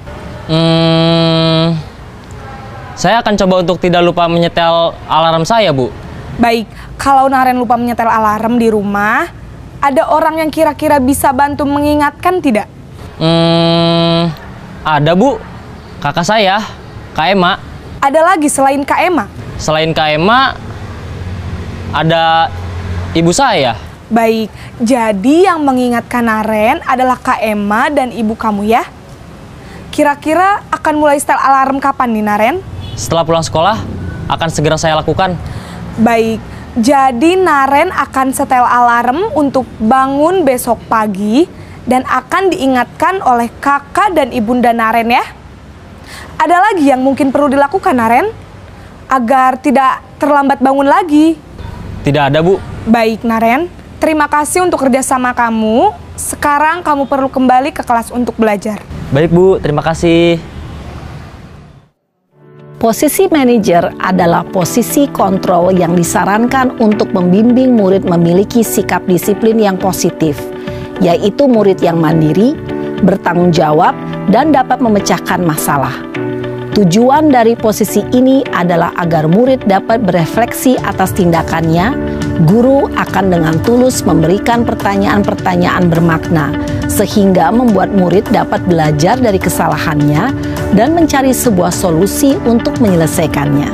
Saya akan coba untuk tidak lupa menyetel alarm saya Bu. Baik, kalau Naren lupa menyetel alarm di rumah, ada orang yang kira-kira bisa bantu mengingatkan tidak? Ada Bu, kakak saya, Kak Ema. Ada lagi selain Kak Ema? Selain Kak Ema, ada ibu saya. Baik, jadi yang mengingatkan Naren adalah Kak Ema dan ibu kamu ya? Kira-kira akan mulai setel alarm kapan nih Naren? Setelah pulang sekolah, akan segera saya lakukan. Baik, jadi Naren akan setel alarm untuk bangun besok pagi dan akan diingatkan oleh kakak dan ibunda Naren ya. Ada lagi yang mungkin perlu dilakukan Naren agar tidak terlambat bangun lagi? Tidak ada Bu. Baik Naren, terima kasih untuk kerjasama kamu. Sekarang kamu perlu kembali ke kelas untuk belajar. Baik Bu, terima kasih. Posisi manajer adalah posisi kontrol yang disarankan untuk membimbing murid memiliki sikap disiplin yang positif, yaitu murid yang mandiri, bertanggung jawab, dan dapat memecahkan masalah. Tujuan dari posisi ini adalah agar murid dapat berefleksi atas tindakannya. Guru akan dengan tulus memberikan pertanyaan-pertanyaan bermakna, sehingga membuat murid dapat belajar dari kesalahannya dan mencari sebuah solusi untuk menyelesaikannya.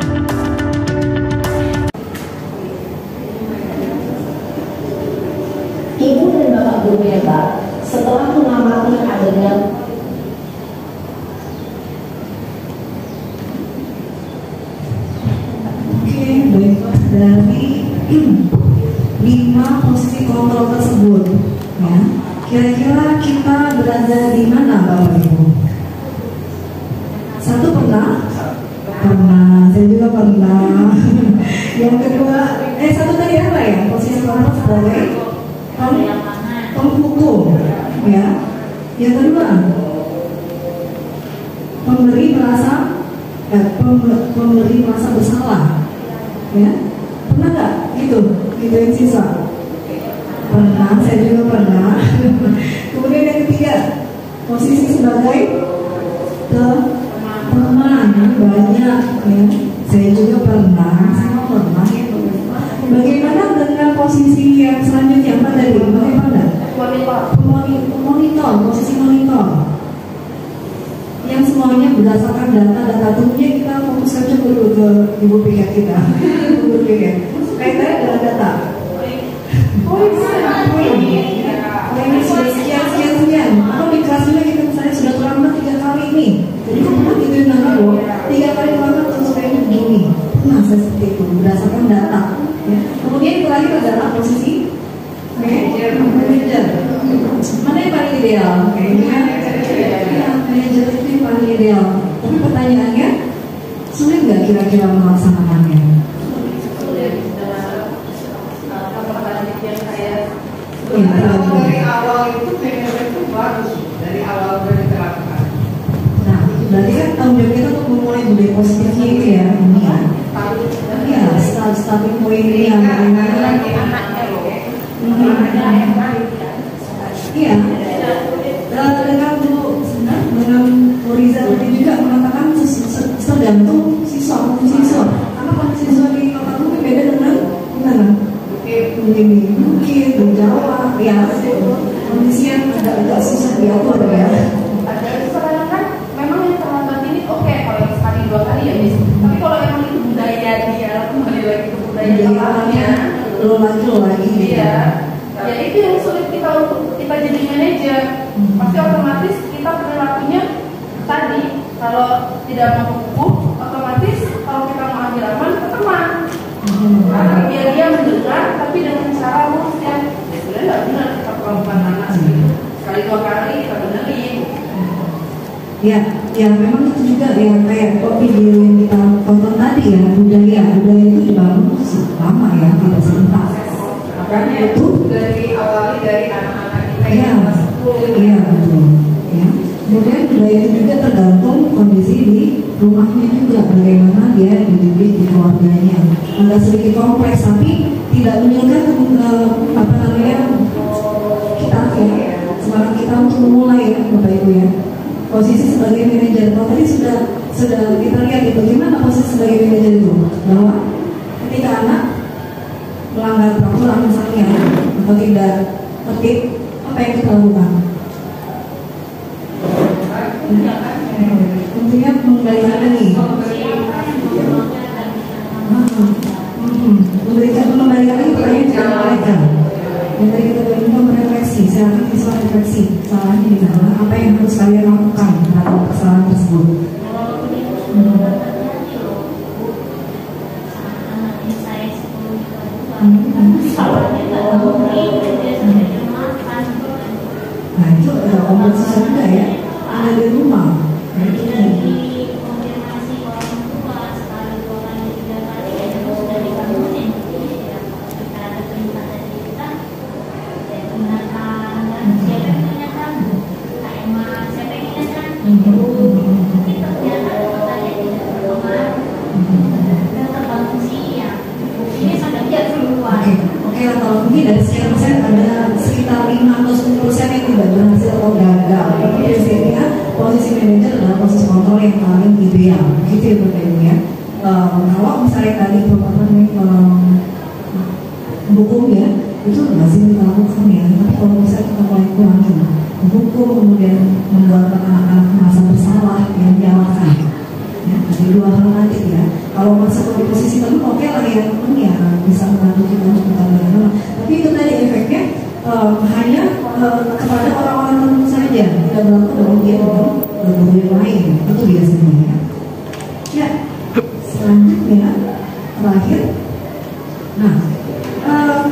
Ibu dan Bapak guru hebat, setelah mengamati adegan dari 5 posisi kontrol tersebut, ya, kira-kira kita berada di mana Bapak Ibu? Satu pernah, saya juga pernah. Yang kedua, satu tadi apa ya? Posisi kontrol sebagai penghukum, ya. Yang kedua, pemberi merasa bersalah, ya. Pernah nggak gitu yang siswa? Pernah, saya juga pernah. Kemudian yang ketiga, posisi sebagai teman, banyak ya. Saya juga pernah, sama pernah. Bagaimana dengan posisi yang selanjutnya? Apa tadi? Bagaimana? Monitor, posisi monitor. Yang semuanya berdasarkan data tubuhnya, kita fokuskan dulu ke ibu PK kita. Ibu PK. Kaitannya dengan data. Ini sudah sekian. Atau di kelas juga kita misalnya sudah terlambat 3 kali ini. Jadi kita pernah gitu yang nanya loh, 3 kali terlambat terus kayaknya begini. Nah, bisa seperti itu berdasarkan data. Ya. Kemudian terakhir adalah posisi manajer. Mana yang paling ideal? Manajer itu yang paling ideal. Tapi pertanyaannya, sulit nggak kira-kira melaksanakannya? Dari awal itu manajer itu bagus, dari awal diterapkan. Nah, berarti kan tanggung jawab kita untuk memulai budaya positifnya itu ya, ini ya. Iya, starting point ini yang anaknya loh. Iya. Dengan Riza tadi juga mengatakan tergantung siswa. Karena kalau siswa di kota itu beda dengan gimana? Mungkin di Bukit, di Jawa, ya kondisi yang agak susah diatur ya. Sekarang kan memang yang terlambat ini oke, kalau sekali 2 kali ya bisa. Tapi kalau emang itu budaya dia, kembali lagi ke budaya awalnya, lo lagi. Iya. Ya itu yang sulit kita untuk kita jadi manajer. Pasti otomatis kita perilakunya tadi, kalau tidak mau kukuh, otomatis kalau kita mau ambil aman ke teman. Karena biar dia mendengar, tapi dengan cara lurus ya. Sebenarnya nggak benar kita perlakukan anak gitu. Sekali 2 kali kita benerin. Ya memang itu juga ya kayak video yang kita tonton tadi ya, budaya itu dibangun lama ya, tidak sebentar. Makanya itu dari awalnya dari anak-anak kita yang masih Iya betul. Ya. Kemudian budaya itu juga tergantung kondisi di rumahnya juga, bagaimana dia dididik di keluarganya. Agak sedikit kompleks tapi tidak menyulitkan kita ya, semangat kita untuk memulai ya Bapak Ibu ya. Posisi sebagai manajer, kalau tadi sudah kita lihat itu gimana posisi sebagai manajer itu, bahwa ketika anak melanggar peraturan misalnya atau tidak tertib, apa yang kita lakukan? Tentunya mengembalikan lagi, mengembalikan lagi pertanyaan kepada mereka. Yang tadi kita minta merefleksi, silakan siswa refleksi salahnya di mana, apa yang harus kalian lakukan terhadap kesalahan tersebut. Nah itu adalah kompensasi juga ya, ada di rumah. Oke, kalau mungkin dari sekian persen ada sekitar 5 atau 10% yang tidak berhasil atau gagal. Tapi biasanya posisi manajer adalah posisi kontrol yang paling ideal. Gitu ya Bapak Ibu ya. Kalau misalnya tadi hukum ya, itu masih kita lakukan ya. Tapi kalau misalnya kita mulai kurangin hukum, kemudian membuat anak-anak merasa bersalah yang dialakan. Ya, ada 2 hal nanti ya. Kalau masuk di posisi teman, oke lah ya, teman ya bisa membantu kita untuk menambah. Tapi itu tadi efeknya hanya kepada orang-orang tertentu saja, tidak berlaku dengan dia dengan guru yang lain. Itu biasanya ya. Ya, selanjutnya terakhir. Nah,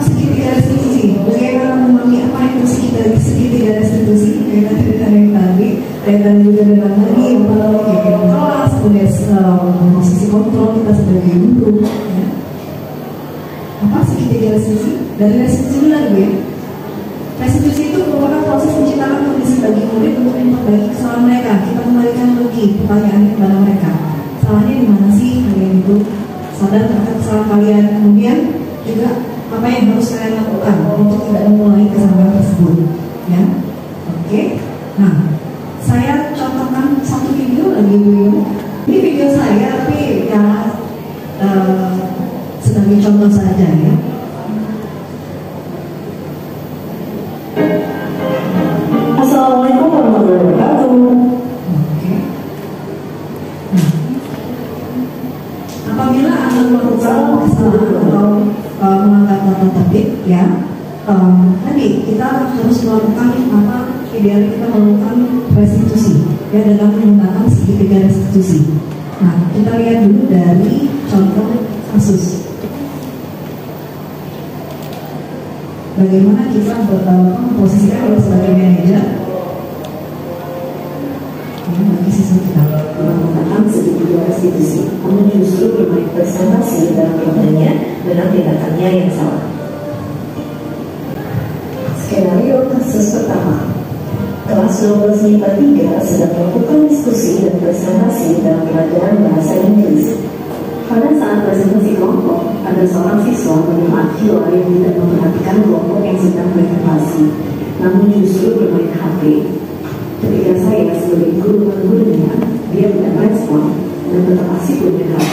segitiga restitusi. Bagaimana memahami apa yang segitiga restitusi? Kita cerita yang tadi, dan juga dengan lagi kelas, kemudian posisi kontrol kita sebagai guru. Ya. Apa segitiga restitusi? Dari restitusi dulu lagi ya. Restitusi itu merupakan proses menciptakan kondisi bagi murid untuk memperbaiki kesalahan mereka. Kita kembalikan lagi pertanyaannya kepada mereka. Salahnya di mana sih kalian itu? Sadar terhadap kesalahan kalian. Kemudian juga apa yang harus kalian lakukan untuk tidak memulai kesalahan tersebut. Ya, oke. Nah, saya contohkan satu video lagi dulu. Ini video saya, tapi ya sebagai contoh saja ya. Assalamualaikum warahmatullahi wabarakatuh. Oke. Apabila Anda melakukan kesalahan atau melanggar tata tertib, ya, tadi kita harus melakukan apa? Ideal kita melakukan restitusi, ya, dengan menggunakan segitiga restitusi. Nah, kita lihat dulu dari contoh kasus. Bagaimana kita memposisikan kalau sebagai manajer? Bagi siswa kita menggunakan segitiga restitusi, namun justru bermain presentasi dalam kontennya dengan tindakannya yang salah. Skenario kasus pertama, kelas 12 MIPA 3 sedang melakukan diskusi dan presentasi dalam pelajaran bahasa Inggris. Pada saat presentasi kelompok, ada seorang siswa bernama Akila yang tidak memperhatikan kelompok yang sedang presentasi, namun justru bermain HP. Ketika saya sebagai guru menegur dia tidak respon dan tetap asik bermain HP.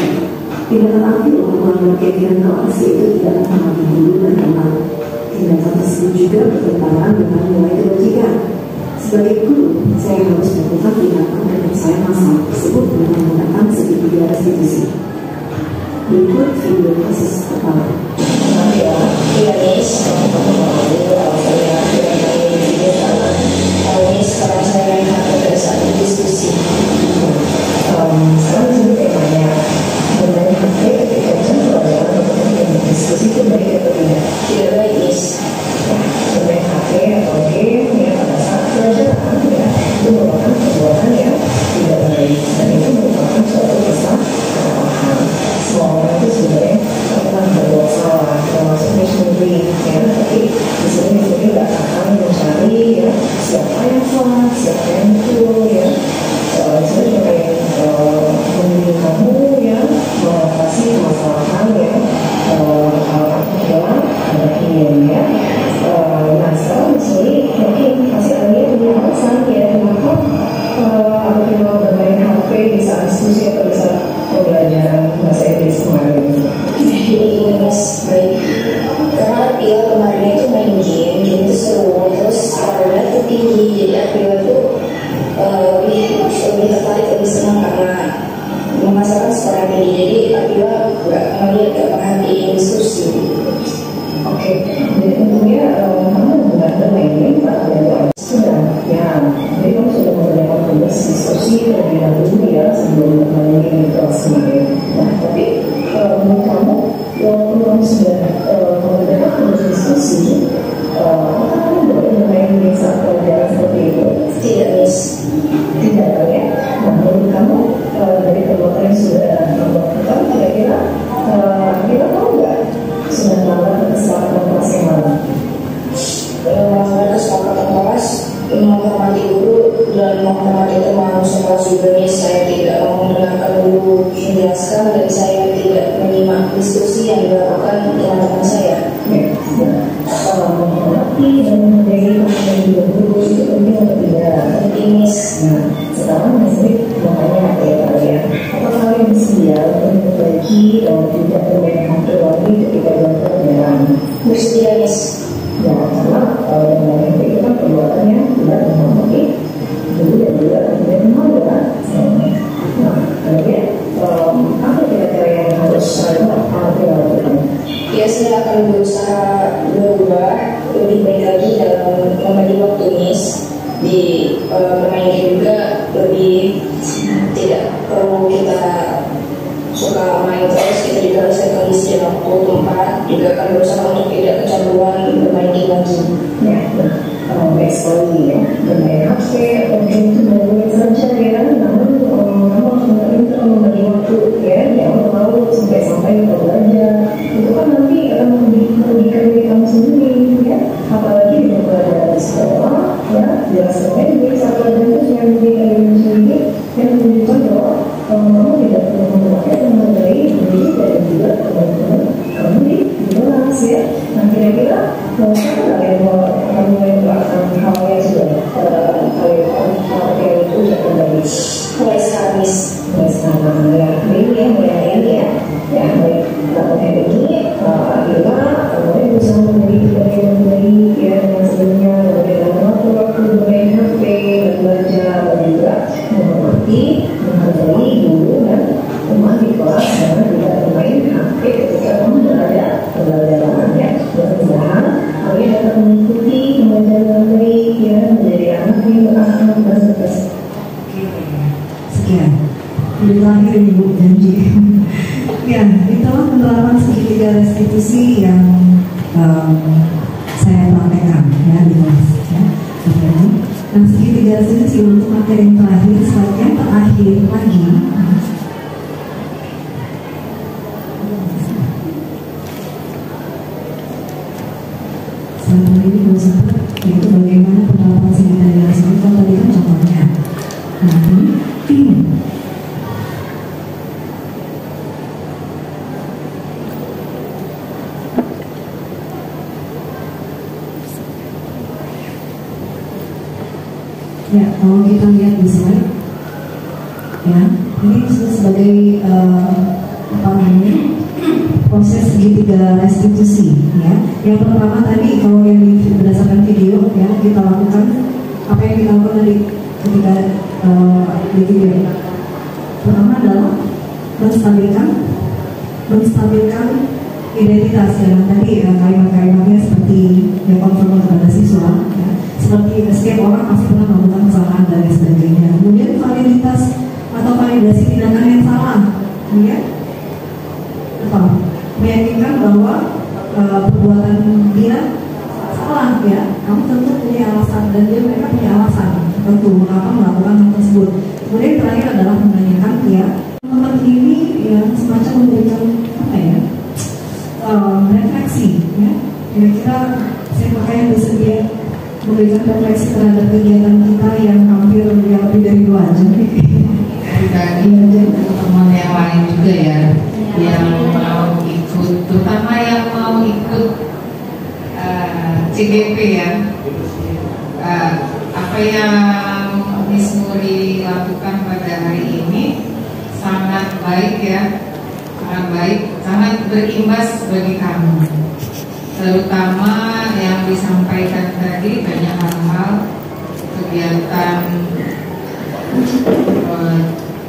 Tindakan Akila melanggar keyakinan kelas yaitu tidak menghormati guru dan teman. Tindakan tersebut juga bertentangan dengan nilai kebajikan. Sebagai guru, saya harus melakukan tindakan penyelesaian masalah tersebut dengan menggunakan segitiga restitusi. Berikut video kasus pertama. Sekarang saya lihat pada saat diskusi. Sekarang ini temanya mengenai HP ketika jam pelajaran untuk diskusi itu baik atau tidak? Tidak baik, Miss. Bermain HP atau game ya pada saat pelajaran ya itu merupakan perbuatan yang tidak baik dan itu merupakan suatu kesalahan. Semua orang itu sebenarnya pernah berbuat salah, termasuk Miss sendiri ya. Tapi di sini nggak akan mencari ya siapa yang salah, siapa yang betul ya. Sebenarnya kayak memilih kamu ya mengatasi permasalahan ya adalah ada ingin ya. Nah sekarang di sini mungkin masih ada yang punya alasan ya kenapa kita bermain HP di saat diskusi atau di saat pembelajaran bahasa Inggris kemarin. Ini Mas, baik. Karena dia kemarin itu main game itu seru, terus karena itu tinggi, jadi Akila itu lebih tertarik, lebih senang karena memasarkan secara tinggi. Jadi Akila nggak perhatiin diskusi. Oke, jadi tentunya kamu benar bermain game pada sudah ya. Jadi kamu sudah menggunakan tugas diskusi terlebih dahulu ya sebelum bermain game di kelas kemarin. Nah, tapi menurut kamu walaupun kamu sudah menggunakan tugas diskusi, apakah kamu boleh bermain game saat pelajaran seperti itu? Tidak, Miss. Tidak ya. Nah, menurut kamu dari perbuatan yang sudah kamu lakukan, kira-kira kita tahu nggak sudah melakukan kesalahan kelas yang mana? Melakukan kesalahan kelas, menghormati guru dan menghormati teman sekelas juga. Saya tidak mau mendengarkan guru menjelaskan dan saya tidak menyimak diskusi yang dilakukan teman-teman saya. Menghormati dan menghargai teman juga guru itu penting atau tidak? Penting, Miss. Nah, sekarang Miss makanya ya kalian, apakah kalian bersedia untuk memperbaiki dan tidak bermain HP lagi ketika dalam pelajaran? Bersedia, Miss. Ya, karena bermain HP itu kan perbuatannya tidak menghormati guru dan juga tidak menghormati. Nah, kemudian apa kira-kira yang harus saya lakukan? Ya, saya akan berusaha berubah lebih baik lagi dalam membagi waktu, Miss. Di bermain juga lebih tidak perlu kita suka main terus, kita juga harus kondisi waktu tempat juga akan berusaha untuk tidak kecanduan bermain game lagi. Ya, baik sekali ya. Bermain HP atau game itu boleh saja ya, namun kamu harus pintar membagi waktu ya. Jangan terlalu sampai kita belajar. Itu kan nanti akan merugikan diri kamu sendiri ya. Apalagi dengan pelajaran di sekolah ya, jelaskan ini satu pelajaran itu yang merugikan diri sendiri yang menunjukkan bahwa kamu tidak perlu memakai menghargai diri dan juga teman-teman kamu di kelas ya. Nah kira-kira apa yang kamu melakukan hal yang sudah hal yang itu sudah kembali mulai sekarang, Miss. Mulai sekarang ya, ini ya baik. Lakukan ini Akila kemudian berusaha menjadi pribadi yang baik ya dengan sebelumnya, kemudian waktu bermain HP dan belajar dan segitiga restitusi yang saya praktekkan ya di kelas ya. Nah, segitiga restitusi untuk materi yang terakhir, slide yang terakhir lagi. Selama ini belum sempat, yaitu bagaimana penerapan segitiga restitusi. Kalau tadi kan contohnya. Nah, ini ya, kalau kita lihat di slide, ya, ini disebut sebagai apa namanya, proses segitiga restitusi, ya. Yang pertama tadi kalau yang berdasarkan video, ya, kita lakukan apa yang kita lakukan tadi ketika di video. Pertama adalah menstabilkan identitas, ya. Tadi kalimat-kalimatnya seperti yang konform kepada siswa, ya. Seperti setiap orang pasti pernah melakukan kesalahan dan lain sebagainya. Kemudian validitas atau validasi tindakan yang salah, ya, apa? Meyakinkan bahwa perbuatan dia salah, ya. Kamu tentu punya alasan dan mereka punya alasan tentu mengapa melakukan hal tersebut. Kemudian terakhir adalah menanyakan, ya, teman ini ya semacam memberikan apa ya, refleksi, ya. Kira-kira saya pakai bersedia memberikan refleksi terhadap kegiatan kita yang hampir lebih dari 2 jam. Tadi teman yang lain juga ya, yang mau ikut, terutama yang mau ikut CGP ya. Apa yang Miss Muri lakukan pada hari ini sangat baik ya, sangat baik, sangat berimbas bagi kami. Terutama yang disampaikan tadi banyak hal-hal kegiatan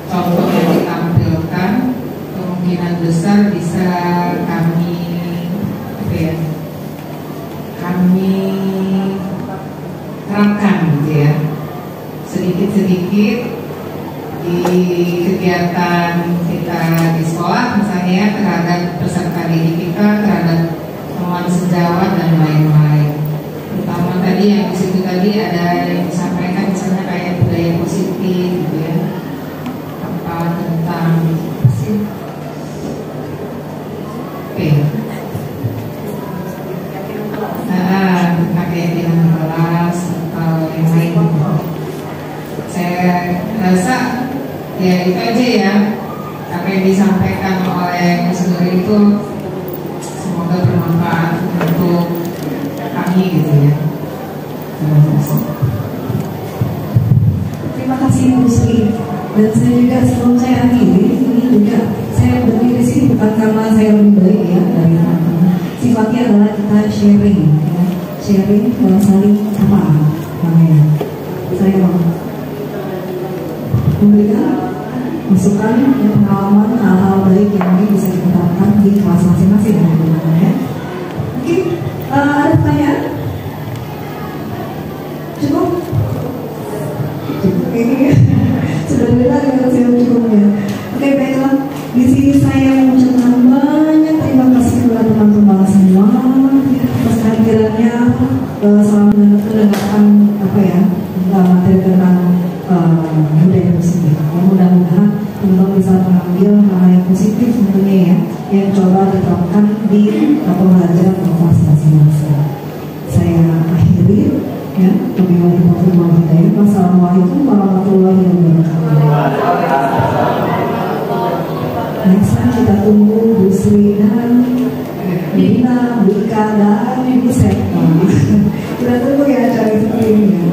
contoh yang ditampilkan kemungkinan besar bisa kami apa ya, kami terapkan gitu ya, sedikit-sedikit di kegiatan kita di sekolah misalnya terhadap peserta didik kita, terhadap teman sejawat dan lain-lain. Terutama tadi yang di situ tadi ada yang disampaikan misalnya kayak budaya positif gitu ya, apa tentang tentang keyakinan kelas atau yang lain. Saya rasa ya itu aja ya, apa yang disampaikan oleh Mas Nuri itu semoga bermanfaat untuk kami gitu ya. Terima kasih Bu Sri. Dan saya juga sebelum saya akhiri, ini juga saya berdiri di sini bukan karena saya lebih baik ya dari teman-teman. Sifatnya adalah kita sharing, ya. Sharing saling apa namanya. Saya mau memberikan masukan dan pengalaman hal-hal baik yang mungkin bisa kita terapkan di kelas masing-masing ya. Mungkin ada pertanyaan? Cukup? Cukup kayaknya. Sudah benar dengan saya cukupnya. Oke, baiklah. Di sini saya mengucapkan banyak terima kasih kepada teman-teman semua atas kehadirannya, selama mendengarkan apa ya, materi tentang budaya muslim. Mudah-mudahan teman-teman bisa mengambil hal yang positif tentunya ya, yang coba diterapkan di pembelajaran kelas masing-masing. Saya akhiri ya. Wassalamualaikum warahmatullahi wabarakatuh. Next kita tunggu Bu Sri dan Dina, Bu Ika dan Ibu Septa. Kita tunggu ya acara seperti ini.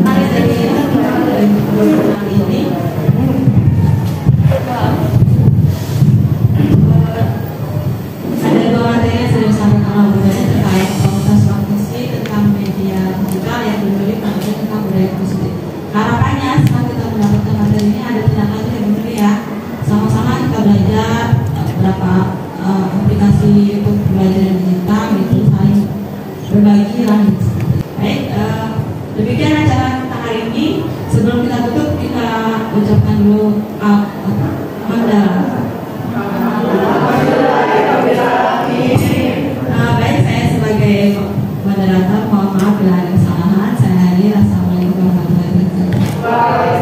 Ada 2 materi yang sudah disampaikan oleh budaya terkait komunitas praktisi tentang media digital yang dimiliki tentang budaya positif. Harapannya setelah kita mendapatkan materi ini ada tindak lanjut yang benar ya. Sama-sama kita belajar beberapa aplikasi untuk pembelajaran digital gitu, saling berbagi lah gitu. Baik, demikian acara kita hari ini. Sebelum kita tutup kita ucapkan dulu hamdalah. moderator, mohon maaf bila ada kesalahan. Saya akhiri. Assalamualaikum warahmatullahi wabarakatuh.